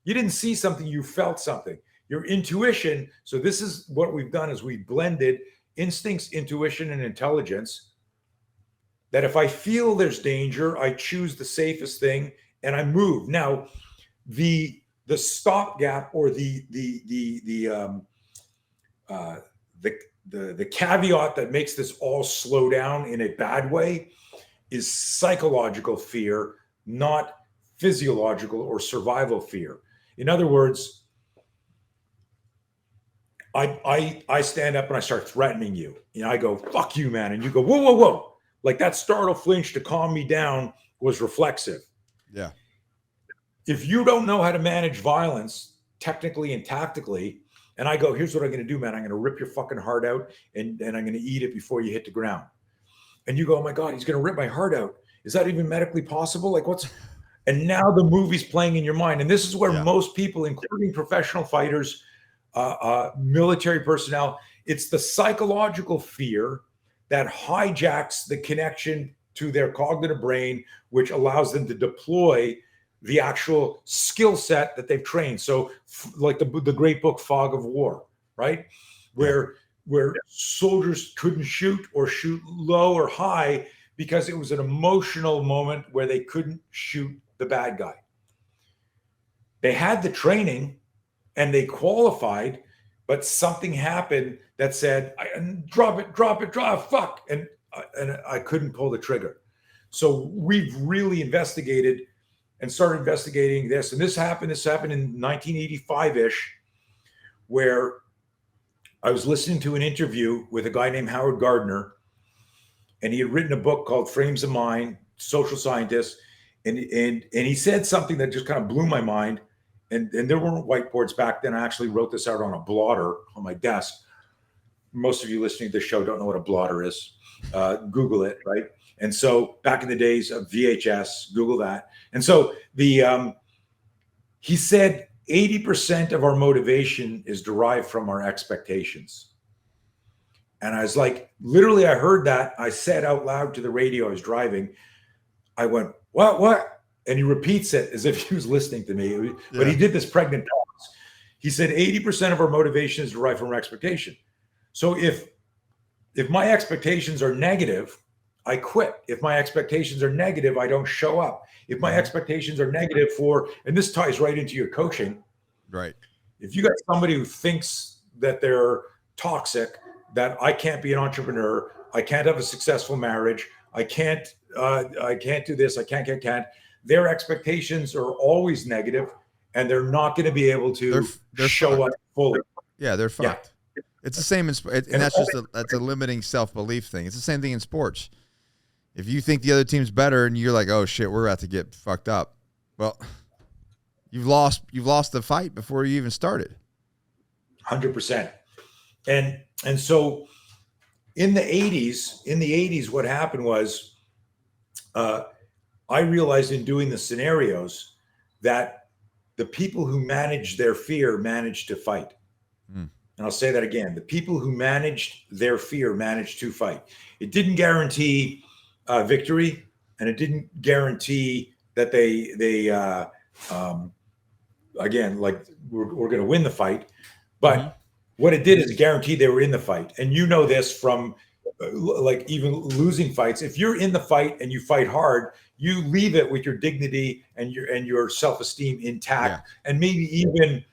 you didn't see something, you felt something. Your intuition. So this is what we've done is we blended instincts, intuition, and intelligence. That if I feel there's danger, I choose the safest thing and I move. Now, the stopgap or the caveat that makes this all slow down in a bad way is psychological fear, not physiological or survival fear. In other words, I stand up and I start threatening you. And I go, fuck you, man. And you go, whoa, whoa, whoa. Like that startle flinch to calm me down was reflexive. Yeah. If you don't know how to manage violence technically and tactically, and I go, here's what I'm going to do, man. I'm going to rip your fucking heart out and I'm going to eat it before you hit the ground. And you go, oh my God, he's going to rip my heart out. Is that even medically possible? Like and now the movie's playing in your mind. And this is where most people, including professional fighters, military personnel, it's the psychological fear that hijacks the connection to their cognitive brain, which allows them to deploy the actual skill set that they've trained. So like the great book, Fog of War, right? Where soldiers couldn't shoot or shoot low or high because it was an emotional moment where they couldn't shoot the bad guy. They had the training and they qualified, but something happened that said, drop it, fuck. And I couldn't pull the trigger. So we've really investigated and started investigating this. And this happened in 1985-ish, where I was listening to an interview with a guy named Howard Gardner, and he had written a book called Frames of Mind, social scientist. And he said something that just kind of blew my mind. And there weren't whiteboards back then. I actually wrote this out on a blotter on my desk. Most of you listening to this show don't know what a blotter is. Google it, right? And so back in the days of VHS, Google that. And so he said 80% of our motivation is derived from our expectations. And I was like, literally, I heard that. I said out loud to the radio, I was driving. I went, what? And he repeats it as if he was listening to me. But he did this pregnant pause. He said 80% of our motivation is derived from our expectation. So if my expectations are negative, I quit. If my expectations are negative, I don't show up. If my expectations are negative and this ties right into your coaching. Right. If you got somebody who thinks that they're toxic, that I can't be an entrepreneur, I can't have a successful marriage, I can't do this, I can't. Their expectations are always negative, and they're not going to be able to they're show up fully. Yeah, they're fucked. Yeah. It's the same and that's a limiting self-belief thing. It's the same thing in sports. If you think the other team's better and you're like, oh shit, we're about to get fucked up. Well, you've lost the fight before you even started. 100%. And so in the 80s, what happened was I realized in doing the scenarios that the people who manage their fear manage to fight. And I'll say that again. The people who managed their fear managed to fight. It didn't guarantee victory, and it didn't guarantee that they again, like we're going to win the fight. But what it did is it guaranteed they were in the fight. And you know this from like even losing fights. If you're in the fight and you fight hard, you leave it with your dignity and your self-esteem intact, and maybe even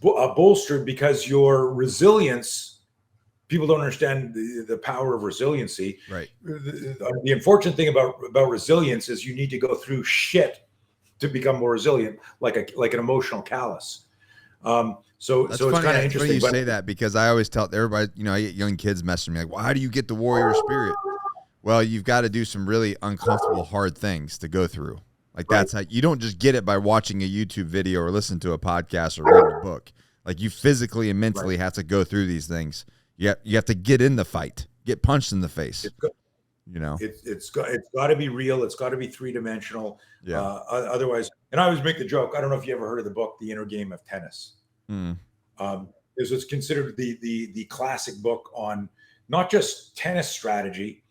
bolstered, because your resilience, people don't understand the power of resiliency. Right. The unfortunate thing about resilience is you need to go through shit to become more resilient, like an emotional callus. So it's kind of interesting. You say that, because I always tell everybody, I get young kids messaging me like, well, how do you get the warrior spirit? Well, you've got to do some really uncomfortable, hard things to go through. Like that's how you don't just get it by watching a YouTube video or listen to a podcast or reading a book. Like you physically and mentally have to go through these things. You have to get in the fight, get punched in the face. It's got to be real. It's got to be three-dimensional. Yeah. Otherwise, and I always make the joke. I don't know if you ever heard of the book, The Inner Game of Tennis. This was considered the classic book on not just tennis strategy,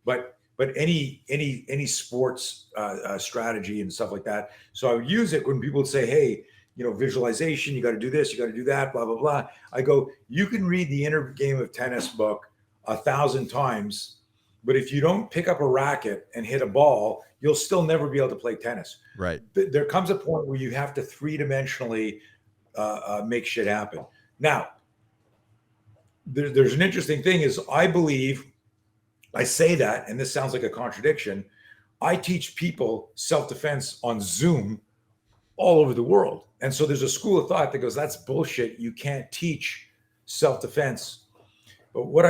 but any sports strategy and stuff like that. So I would use it when people would say, hey, visualization, you got to do this, you got to do that, blah, blah, blah. I go, you can read the Inner Game of Tennis book 1,000 times, but if you don't pick up a racket and hit a ball, you'll still never be able to play tennis. Right. There comes a point where you have to three-dimensionally make shit happen. Now, there's an interesting thing is I say that, and this sounds like a contradiction. I teach people self-defense on Zoom all over the world. And so there's a school of thought that goes, that's bullshit. You can't teach self-defense. But what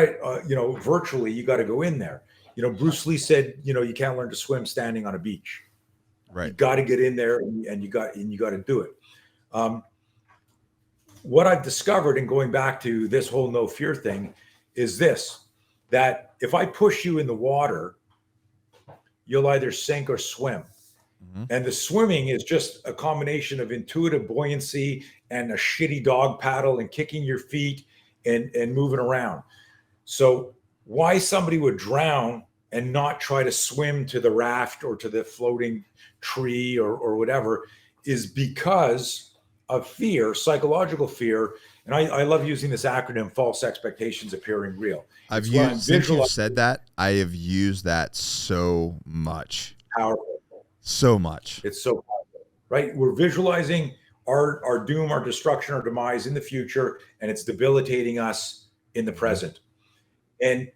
virtually, you got to go in there. Bruce Lee said, you can't learn to swim standing on a beach. Right. You got to get in there and you got to do it. What I've discovered in going back to this whole no fear thing is this, that if I push you in the water, you'll either sink or swim. And the swimming is just a combination of intuitive buoyancy and a shitty dog paddle and kicking your feet and moving around. So why somebody would drown and not try to swim to the raft or to the floating tree or whatever is because of fear, psychological fear. And I love using this acronym, false expectations appearing real. Since you said that, I have used that so much. Powerful. So much. It's so powerful, right? We're visualizing our doom, our destruction, our demise in the future, and it's debilitating us in the present. And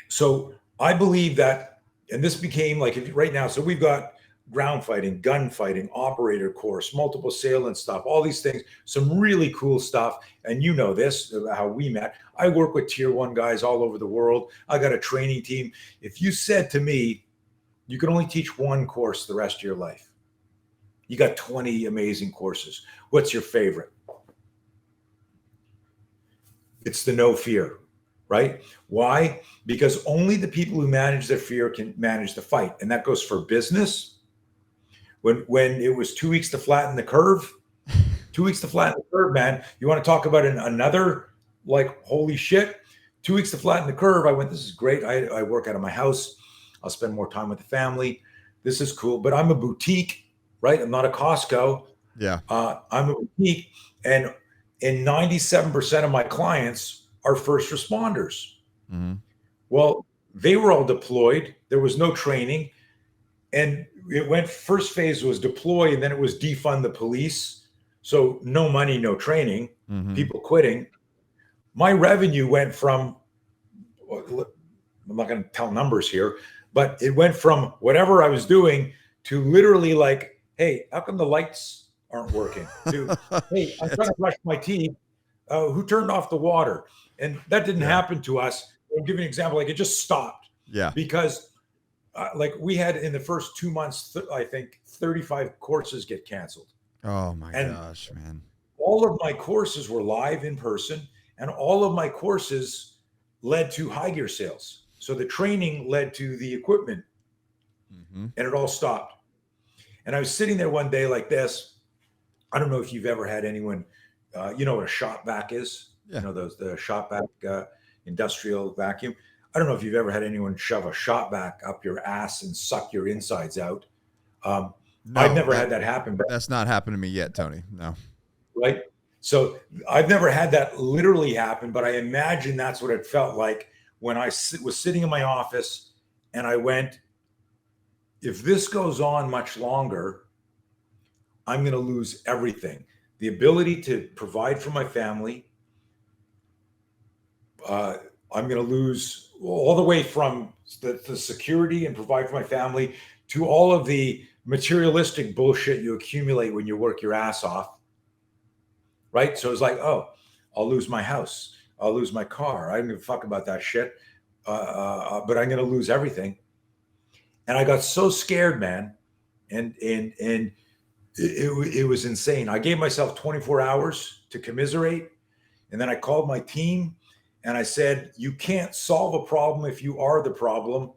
so I believe that, and this became like right now, so we've got ground fighting, gun fighting, operator course, multiple assailant stuff, all these things, some really cool stuff. And you know this, how we met. I work with tier 1 guys all over the world. I got a training team. If you said to me, you can only teach one course the rest of your life, you got 20 amazing courses. What's your favorite? It's the no fear, right? Why? Because only the people who manage their fear can manage the fight. And that goes for business. When it was 2 weeks to flatten the curve, 2 weeks to flatten the curve, man. You want to talk about another, like, holy shit, 2 weeks to flatten the curve. I went, this is great. I work out of my house. I'll spend more time with the family. This is cool. But I'm a boutique, right? I'm not a Costco. Yeah. I'm a boutique. And 97% of my clients are first responders. Well, they were all deployed. There was no training. And it went, first phase was deploy, and then it was defund the police. So no money, no training, people quitting. My revenue went from, I'm not going to tell numbers here, but it went from whatever I was doing to literally like, hey, how come the lights aren't working? To, hey, I'm trying to brush my teeth. Who turned off the water? And that didn't happen to us. I'll give you an example. Like, it just stopped. Yeah. Because like we had in the first 2 months, I think 35 courses get canceled. Oh my gosh, man. All of my courses were live in person, and all of my courses led to high gear sales. So the training led to the equipment, and it all stopped. And I was sitting there one day like this. I don't know if you've ever had anyone, you know what a shop vac is? Yeah. You know, the shop vac industrial vacuum. I don't know if you've ever had anyone shove a shop vac up your ass and suck your insides out. No, I've never had that happen. But that's not happened to me yet, Tony. No. right? So I've never had that literally happen, but I imagine that's what it felt like when I was sitting in my office and I went, if this goes on much longer, I'm going to lose everything. The ability to provide for my family. I'm going to lose all the way from the security and provide for my family to all of the materialistic bullshit you accumulate when you work your ass off. Right. So it's like, oh, I'll lose my house. I'll lose my car. I don't give a fuck about that shit. But I'm going to lose everything. And I got so scared, man. And it was insane. I gave myself 24 hours to commiserate. And then I called my team and I said, you can't solve a problem if you are the problem.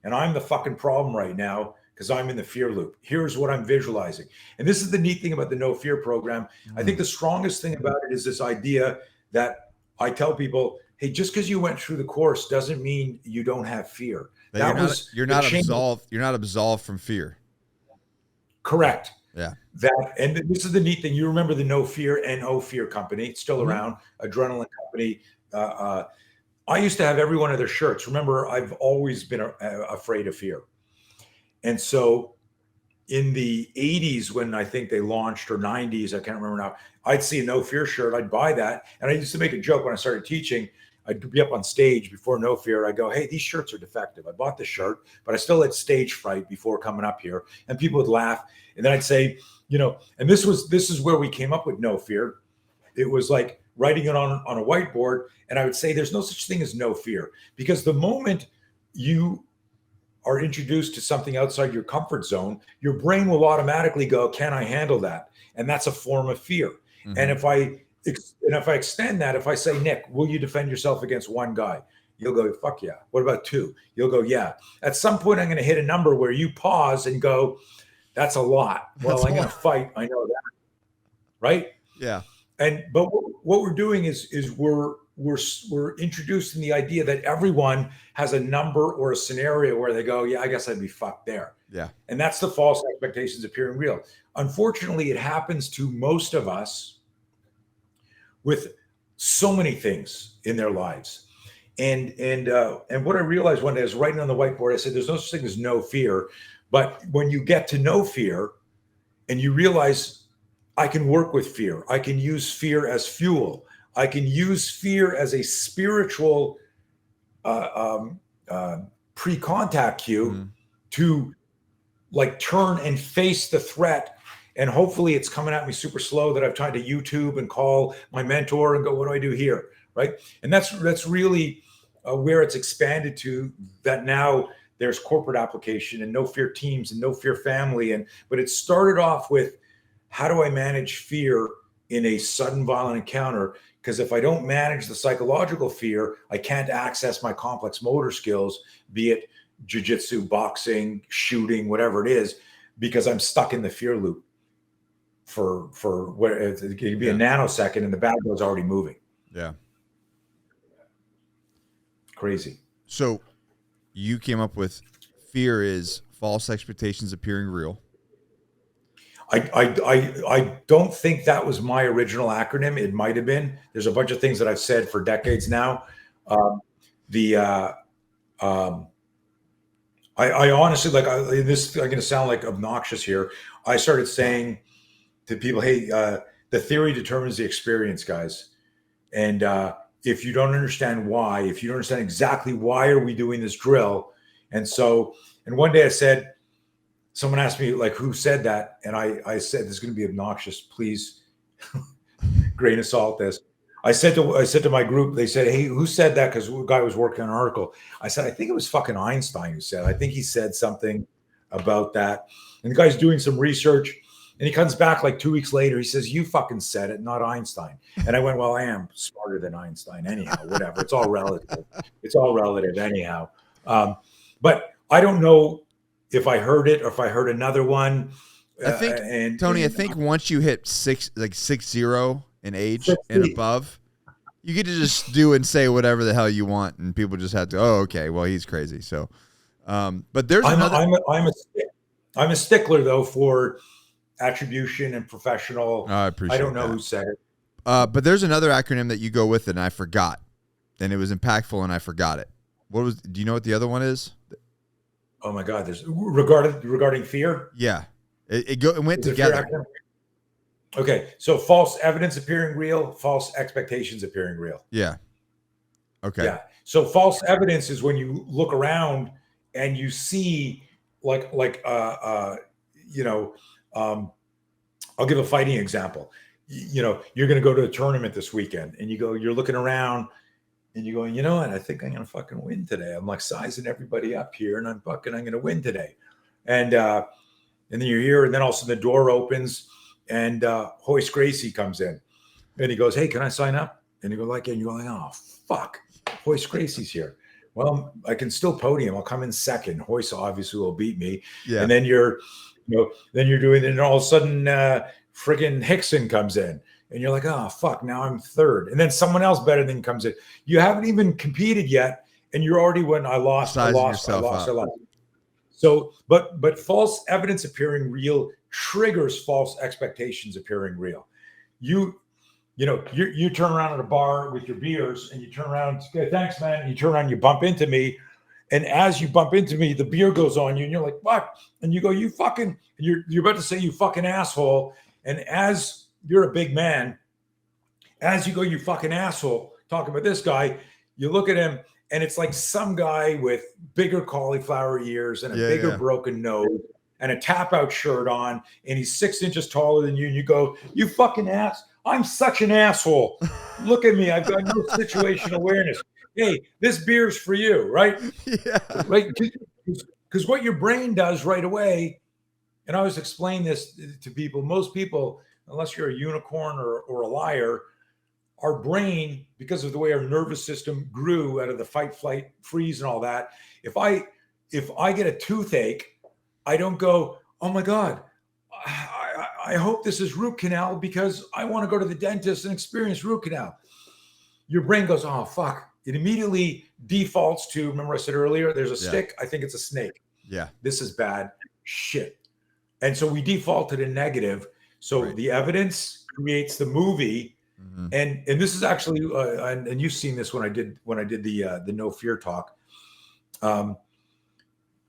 And I'm the fucking problem right now because I'm in the fear loop. Here's what I'm visualizing. And this is the neat thing about the No Fear program. I think the strongest thing about it is this idea that I tell people, hey, just because you went through the course doesn't mean you don't have fear. You're not absolved. You're not absolved from fear. Correct. Yeah. And this is the neat thing. You remember the No Fear, NO Fear company. It's still around. Adrenaline company. I used to have every one of their shirts. Remember, I've always been afraid of fear. And so in the 80s, when I think they launched, or 90s, I can't remember now, I'd see a No Fear shirt. I'd buy that. And I used to make a joke when I started teaching. I'd be up on stage before No Fear. I go, hey, these shirts are defective. I bought the shirt, but I still had stage fright before coming up here. And people would laugh. And then I'd say, you know, and this is where we came up with No Fear. It was like writing it on a whiteboard. And I would say there's no such thing as no fear, because the moment you are introduced to something outside your comfort zone, your brain will automatically go, can I handle that? And that's a form of fear. Mm-hmm. And if I extend that, if I say, Nick, will you defend yourself against one guy? You'll go, fuck yeah. What about two? You'll go, yeah. At some point, I'm going to hit a number where you pause and go, that's a lot. Well, I'm going to fight. I know that. Right? Yeah. But what we're doing is we're introducing the idea that everyone has a number or a scenario where they go, yeah, I guess I'd be fucked there. Yeah. And that's the false expectations appearing real. Unfortunately, it happens to most of us with so many things in their lives. And what I realized one day, I was writing on the whiteboard, I said, there's no such thing as no fear. But when you get to know fear and you realize, I can work with fear, I can use fear as fuel, I can use fear as a spiritual pre-contact cue to like turn and face the threat. And hopefully it's coming at me super slow that I've tried to YouTube and call my mentor and go, what do I do here? Right. And that's really where it's expanded to, that now there's corporate application and No Fear teams and No Fear family. But it started off with, how do I manage fear in a sudden violent encounter? Because if I don't manage the psychological fear, I can't access my complex motor skills, be it jiu-jitsu, boxing, shooting, whatever it is, because I'm stuck in the fear loop for what it could be a nanosecond and the bad guy's already moving. Yeah. Crazy. So you came up with fear is false expectations appearing real. I don't think that was my original acronym. It might have been. There's a bunch of things that I've said for decades now. I honestly, like, I'm going to sound like obnoxious here. I started saying to people, hey, the theory determines the experience, guys. And if you don't understand why, if you don't understand exactly why are we doing this drill. And one day I said, someone asked me, like, who said that? And I said, this is going to be obnoxious. Please grain of salt this. I said to my group, they said, hey, who said that? Because a guy was working on an article. I said, I think it was fucking Einstein who said it. I think he said something about that. And the guy's doing some research. And he comes back like 2 weeks later. He says, you fucking said it, not Einstein. And I went, well, I am smarter than Einstein anyhow, whatever. It's all relative. It's all relative anyhow. But I don't know if I heard it or if I heard another one. I think, Tony, I think once you hit 60 in age 60. and above, you get to just do and say whatever the hell you want, and people just have to, oh, okay, well, he's crazy. So, but there's another. I'm a stickler though for attribution and professional. I appreciate. I don't know that. who said it. But there's another acronym that you go with, and I forgot, and it was impactful, and I forgot it. What was? Do you know what the other one is? Oh my God! There's regarding fear. Yeah, it went together. Okay, so false evidence appearing real, false expectations appearing real. Yeah. Okay. Yeah. So false evidence is when you look around and you see I'll give a fighting example. You're going to go to a tournament this weekend and you're looking around and you're going, you know what? I think I'm going to fucking win today. I'm like sizing everybody up here and I'm going to win today. And then you're here and then all of a sudden the door opens and Hoist Gracie comes in and he goes, hey, can I sign up? And you go like, and you're like, oh, fuck. Hoist Gracie's here. Well, I can still podium. I'll come in second. Hoist obviously will beat me. Yeah. And then you're doing it, and all of a sudden friggin' Hickson comes in. And you're like, oh, fuck, now I'm third. And then someone else better than comes in. You haven't even competed yet, and you're already I lost. So, but false evidence appearing real triggers false expectations appearing real. You turn around at a bar with your beers and you turn around, okay, thanks, man. And you turn around, you bump into me. And as you bump into me, the beer goes on you and you're like, fuck. And you go, you fucking, you're about to say you fucking asshole. And as you're a big man, as you go, you fucking asshole, talking about this guy, you look at him and it's like some guy with bigger cauliflower ears and a bigger broken nose and a tap out shirt on. And he's 6 inches taller than you. And you go, you fucking ass. I'm such an asshole. Look at me. I've got no situation awareness. Hey, this beer's for you, right? Yeah. Right? Because what your brain does right away, and I always explain this to people, most people, unless you're a unicorn or a liar, our brain, because of the way our nervous system grew out of the fight, flight, freeze and all that, if I get a toothache, I don't go, oh my God, I hope this is root canal because I want to go to the dentist and experience root canal. Your brain goes, oh, fuck. It immediately defaults to, remember I said earlier, there's a stick. I think it's a snake. Yeah. This is bad shit. And so we defaulted in negative. So the evidence creates the movie. Mm-hmm. And this is actually, and you've seen this when I did the No Fear talk.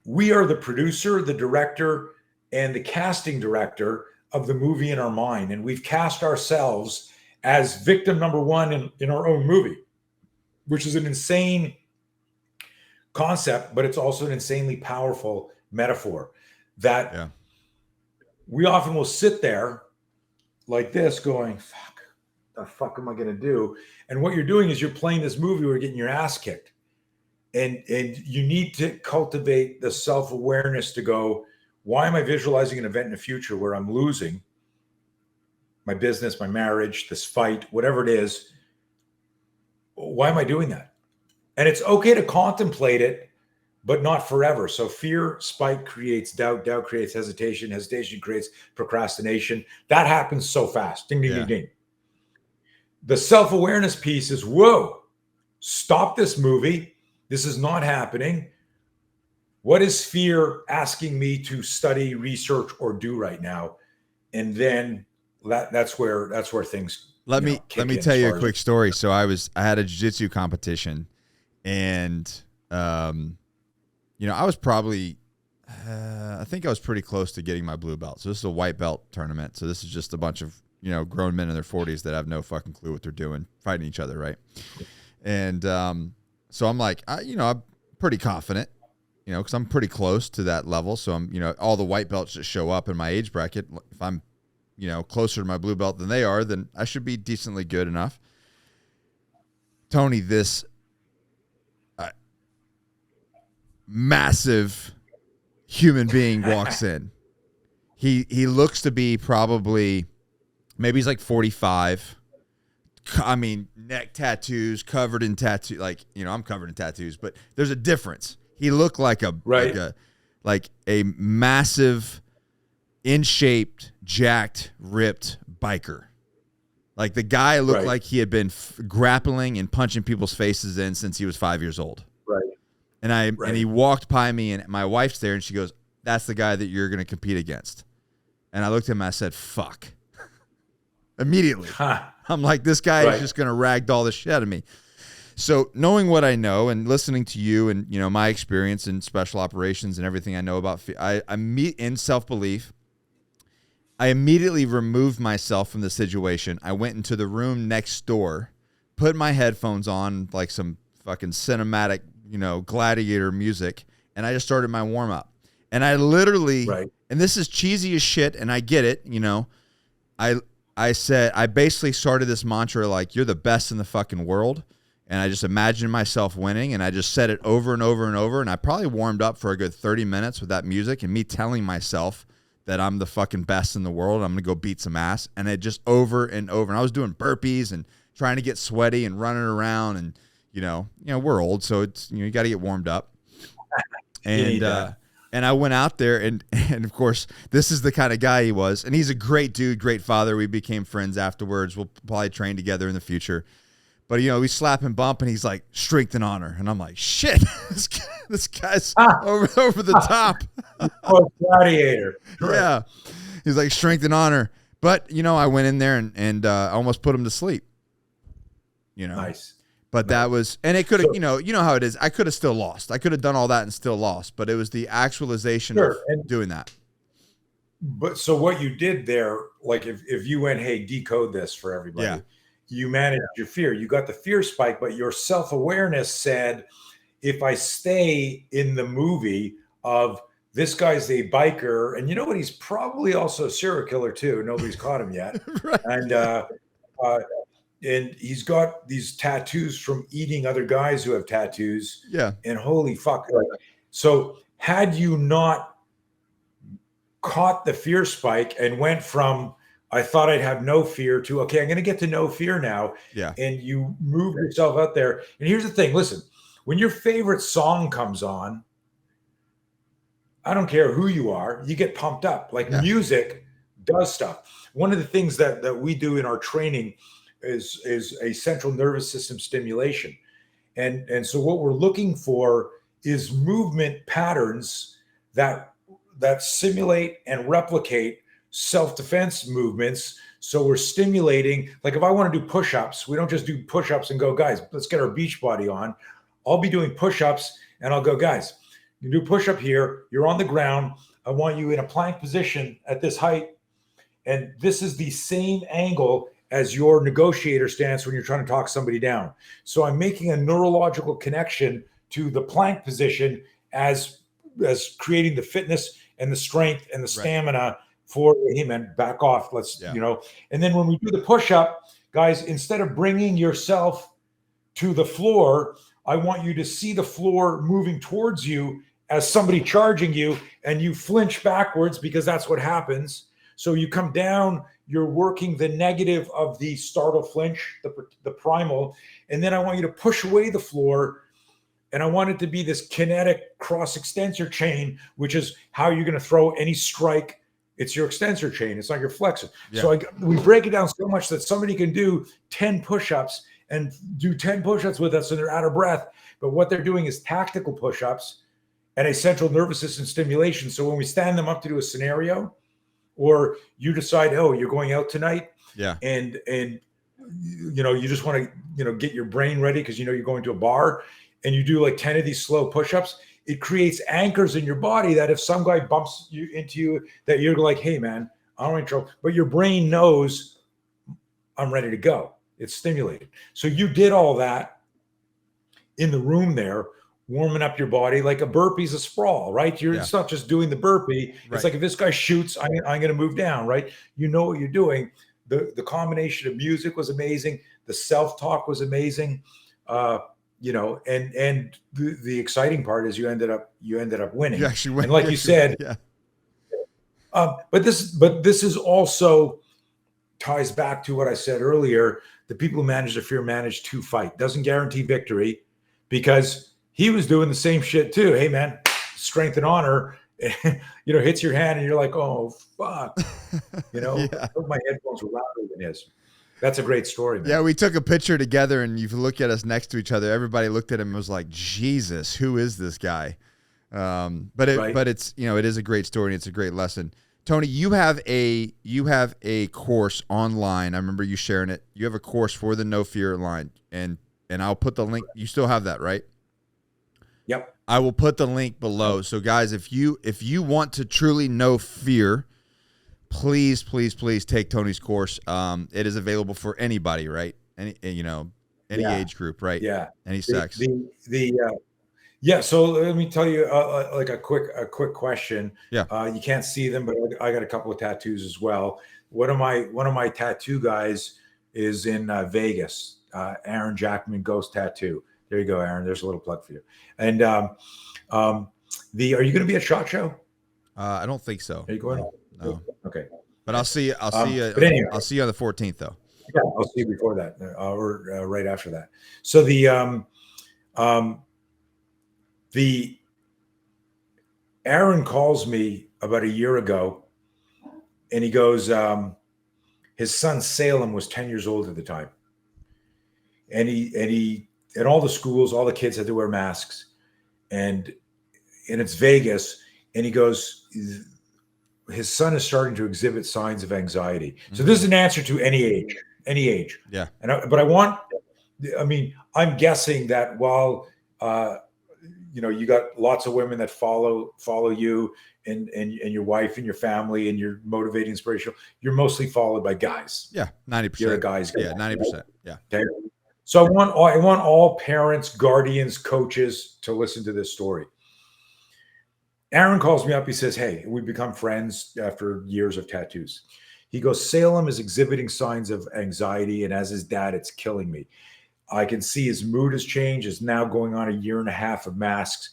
We are the producer, the director, and the casting director of the movie in our mind. And we've cast ourselves as victim number one in our own movie, which is an insane concept, but it's also an insanely powerful metaphor that we often will sit there like this going, fuck, the fuck am I going to do? And what you're doing is you're playing this movie where you're getting your ass kicked. And you need to cultivate the self-awareness to go, why am I visualizing an event in the future where I'm losing my business, my marriage, this fight, whatever it is? Why am I doing that? And it's okay to contemplate it, but not forever. So fear spike creates doubt. Doubt creates hesitation. Hesitation creates procrastination. That happens so fast. Ding, ding, ding, ding. The self-awareness piece is, whoa, stop this movie. This is not happening. What is fear asking me to study, research, or do right now? And then that's where things. Let me tell you a quick story. So I had a jiu-jitsu competition, and I was probably I think I was pretty close to getting my blue belt. So this is a white belt tournament. So this is just a bunch of grown men in their 40s that have no fucking clue what they're doing, fighting each other, right? And so I'm like, I'm pretty confident, because I'm pretty close to that level. So I'm, all the white belts that show up in my age bracket, if I'm, closer to my blue belt than they are, then I should be decently good enough. Tony, this massive human being walks in. He looks to be probably, maybe he's like 45. I mean, neck tattoos, covered in tattoos. Like, I'm covered in tattoos, but there's a difference. He looked like a like a massive, in-shaped, jacked, ripped biker. Like the guy looked like he had been grappling and punching people's faces in since he was 5 years old. Right. And he walked by me, and my wife's there, and she goes, "That's the guy that you're going to compete against." And I looked at him, and I said, "Fuck." Immediately. I'm like, this guy is just going to ragdoll the shit out of me. So knowing what I know and listening to you and, you know, my experience in special operations and everything I know about, I meet in self-belief. I immediately removed myself from the situation. I went into the room next door, put my headphones on, like some fucking cinematic, you know, gladiator music, and I just started my warm-up. And I literally, and this is cheesy as shit, and I get it, you know, I said, I basically started this mantra like, you're the best in the fucking world. And I just imagined myself winning, and I just said it over and over and over. And I probably warmed up for a good 30 minutes with that music and me telling myself that I'm the fucking best in the world. I'm going to go beat some ass. And it just over and over. And I was doing burpees and trying to get sweaty and running around. And, you know, we're old, so it's, you know, you got to get warmed up. And I went out there, and of course, this is the kind of guy he was. And he's a great dude, great father. We became friends afterwards. We'll probably train together in the future. But, you know, we slap and bump, and he's like, strength and honor. And I'm like, shit, this guy's over the top. Oh, gladiator. Yeah. He's like, strength and honor. But, you know, I went in there and I almost put him to sleep. You know? Nice. But that was, and it could have, you know how it is. I could have still lost. I could have done all that and still lost. But it was the actualization of doing that. But so what you did there, like if you went, hey, decode this for everybody, you managed your fear. You got the fear spike, but your self-awareness said, if I stay in the movie of this guy's a biker, and you know what? He's probably also a serial killer too. Nobody's caught him yet. And he's got these tattoos from eating other guys who have tattoos. Yeah. And holy fuck. So had you not caught the fear spike and went from, I thought I'd have no fear to, okay, I'm going to get to no fear now. Yeah. And you move yourself out there. And here's the thing. Listen, when your favorite song comes on, I don't care who you are, you get pumped up. Like music does stuff. One of the things that we do in our training is a central nervous system stimulation. And so what we're looking for is movement patterns that simulate and replicate self-defense movements. So we're stimulating, like if I want to do push-ups, we don't just do push-ups and go, guys, let's get our beach body on. I'll be doing push-ups and I'll go, guys, you do push-up here, you're on the ground. I want you in a plank position at this height. And this is the same angle as your negotiator stance when you're trying to talk somebody down. So I'm making a neurological connection to the plank position as creating the fitness and the strength and the stamina for, hey man, back off. Let's, you know, and then when we do the push-up, guys, instead of bringing yourself to the floor, I want you to see the floor moving towards you as somebody charging you, and you flinch backwards because that's what happens. So you come down, you're working the negative of the startle flinch, the primal, and then I want you to push away the floor, and I want it to be this kinetic cross extensor chain, which is how you're going to throw any strike. It's your extensor chain. It's not your flexor. Yeah. So we break it down so much that somebody can do 10 push-ups and do 10 push-ups with us, and they're out of breath. But what they're doing is tactical push-ups and a central nervous system stimulation. So when we stand them up to do a scenario, or you decide, oh, you're going out tonight, and you know, you just want to, you know, get your brain ready because you know you're going to a bar, and you do like 10 of these slow push-ups, it creates anchors in your body that if some guy bumps into you, that you're like, hey man, I'm in trouble. But your brain knows I'm ready to go. It's stimulated. So you did all that in the room there, warming up your body. Like a burpee's a sprawl, right? It's not just doing the burpee. It's like if this guy shoots, I'm going to move down, right? You know what you're doing. The combination of music was amazing. The self-talk was amazing. You know, and the exciting part is you ended up winning. You actually win. And like you said, but this is also ties back to what I said earlier. The people who manage their fear manage to fight. Doesn't guarantee victory, because he was doing the same shit too. Hey man, strength and honor. hits your hand and you're like, oh, fuck. Yeah. My headphones were louder than his. That's a great story, man. Yeah, we took a picture together, and you look at us next to each other. Everybody looked at him and was like, Jesus, who is this guy? But it's, it is a great story, and it's a great lesson. Tony, you have a course online. I remember you sharing it. You have a course for the No Fear line, and I'll put the link. You still have that, right? Yep. I will put the link below. So guys, if you want to truly know fear, please take Tony's course. It is available for anybody, right? Any age group, right? Yeah. Any sex. Yeah. So let me tell you like a quick question. Yeah. You can't see them, but I got a couple of tattoos as well. One of my tattoo guys is in Vegas. Aaron Jackman Ghost Tattoo. There you go, Aaron. There's a little plug for you. And are you going to be at SHOT Show? I don't think so. Are you going? No. Okay. But I'll see you. But anyway, I'll see you on the 14th, though. Yeah, I'll see you before that, or right after that. So the Aaron calls me about a year ago, and he goes, his son Salem was 10 years old at the time, and he at all the schools, all the kids had to wear masks, and it's Vegas, and he goes, his son is starting to exhibit signs of anxiety. So this is an answer to any age. Yeah. I'm guessing that while, you got lots of women that follow you and your wife and your family and you're motivating, inspirational, you're mostly followed by guys. Yeah. 90%. You're a guy's guy. Yeah. 90%. Yeah. Okay. So I want all parents, guardians, coaches to listen to this story. Aaron calls me up. He says, hey, we become friends after years of tattoos. He goes, Salem is exhibiting signs of anxiety, and as his dad, it's killing me. I can see his mood has changed. Is now going on a year and a half of mask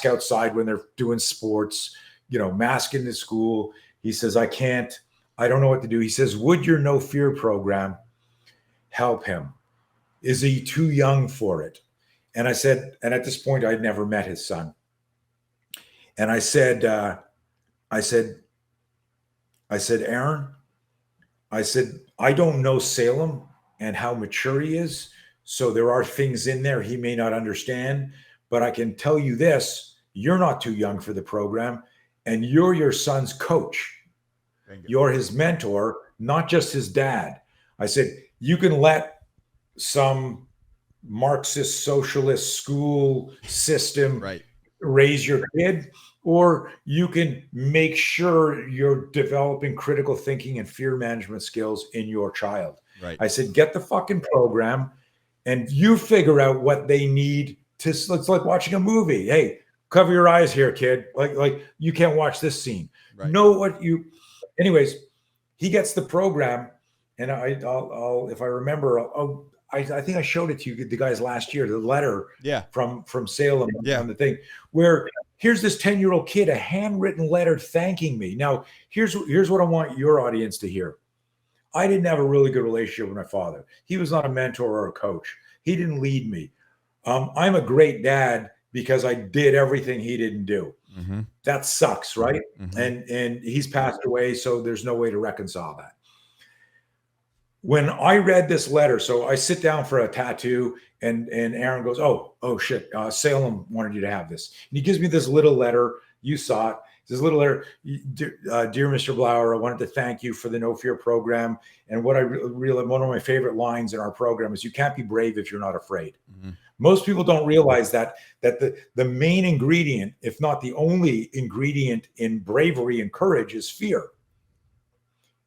outside when they're doing sports, mask in the school. He says, I don't know what to do. He says, would your No Fear program help him? Is he too young for it? And I said, and at this point, I'd never met his son. And I said, Aaron, I said, I don't know Salem and how mature he is. So there are things in there he may not understand, but I can tell you this, you're not too young for the program, and you're your son's coach. You're his mentor, not just his dad. I said, you can let some Marxist socialist school system raise your kid, or you can make sure you're developing critical thinking and fear management skills in your child. Right. I said, get the fucking program and you figure out what they need to. It's like watching a movie. Hey, cover your eyes here, kid. Like you can't watch this scene. Right. Know what you, anyways, he gets the program, and I'll if I remember, I think I showed it to you, the guys last year, the letter from Salem on the thing, where here's this 10-year-old kid, a handwritten letter thanking me. Now, here's what I want your audience to hear. I didn't have a really good relationship with my father. He was not a mentor or a coach. He didn't lead me. I'm a great dad because I did everything he didn't do. Mm-hmm. That sucks, right? Mm-hmm. And he's passed away, so there's no way to reconcile that. When I read this letter, so I sit down for a tattoo, and Aaron goes, oh shit, Salem wanted you to have this. And he gives me this little letter. You saw it. This little letter, dear Mr. Blauer, I wanted to thank you for the No Fear program. And what I really, one of my favorite lines in our program is, you can't be brave if you're not afraid. Mm-hmm. Most people don't realize that the main ingredient, if not the only ingredient in bravery and courage, is fear.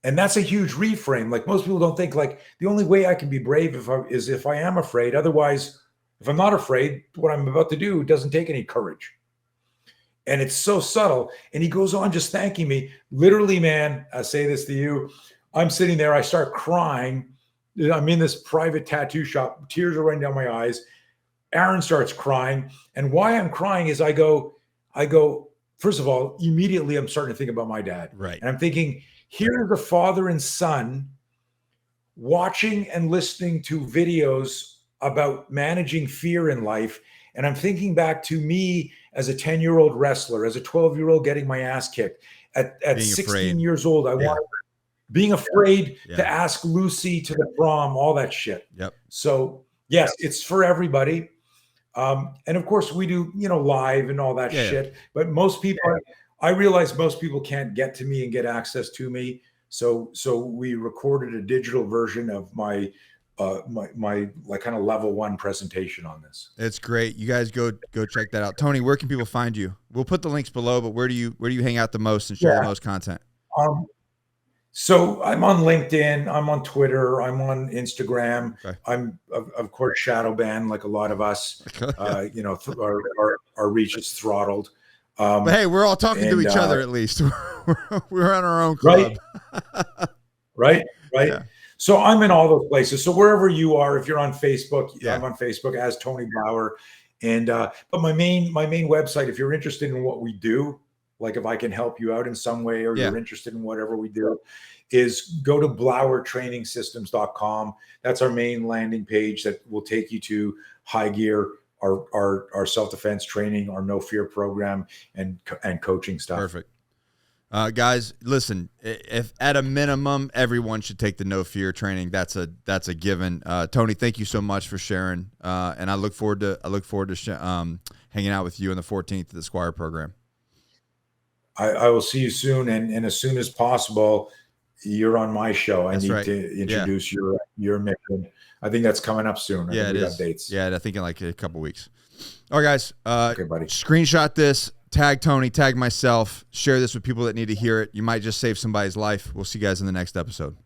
And that's a huge reframe. Like, most people don't think, like, the only way I can be brave is if I am afraid. Otherwise, if I'm not afraid, what I'm about to do doesn't take any courage. And it's so subtle. And he goes on just thanking me. Literally, man, I say this to you. I'm sitting there. I start crying. I'm in this private tattoo shop. Tears are running down my eyes. Aaron starts crying. And why I'm crying is I go, first of all, immediately I'm starting to think about my dad. Right. And I'm thinking, here's the father and son watching and listening to videos about managing fear in life. And I'm thinking back to me as a 10-year-old wrestler, as a 12-year-old getting my ass kicked. At 16 afraid. years old, I wanted being afraid Yeah. to ask Lucy to the prom, all that shit. Yep. So yes, it's for everybody. And of course we do, live and all that shit. But most people, I realize most people can't get to me and get access to me. So we recorded a digital version of my like kind of level 1 presentation on this. It's great. You guys go check that out. Tony, where can people find you? We'll put the links below, but where do you hang out the most and share the most content? So I'm on LinkedIn, I'm on Twitter, I'm on Instagram. Okay. I'm of course shadow banned like a lot of us. Our reach is throttled. But hey, we're all talking to each other at least. We're on our own club. Right. Yeah. So I'm in all those places. So wherever you are, if you're on Facebook, yeah. I'm on Facebook as Tony Blauer. And but my main website, if you're interested in what we do, like if I can help you out in some way or you're interested in whatever we do, is go to BlauerTrainingSystems.com. That's our main landing page that will take you to High Gear, our self-defense training, our no fear program, and coaching stuff. Perfect. Guys, listen, if at a minimum, everyone should take the no fear training. That's a given. Tony, thank you so much for sharing. And I look forward to hanging out with you on the 14th of the Squire program. I will see you soon. And as soon as possible, you're on my show. I need to introduce your mission. I think that's coming up soon. Yeah, it is. Dates. Yeah, I think in like a couple weeks. All right, guys. Okay, buddy. Screenshot this. Tag Tony. Tag myself. Share this with people that need to hear it. You might just save somebody's life. We'll see you guys in the next episode.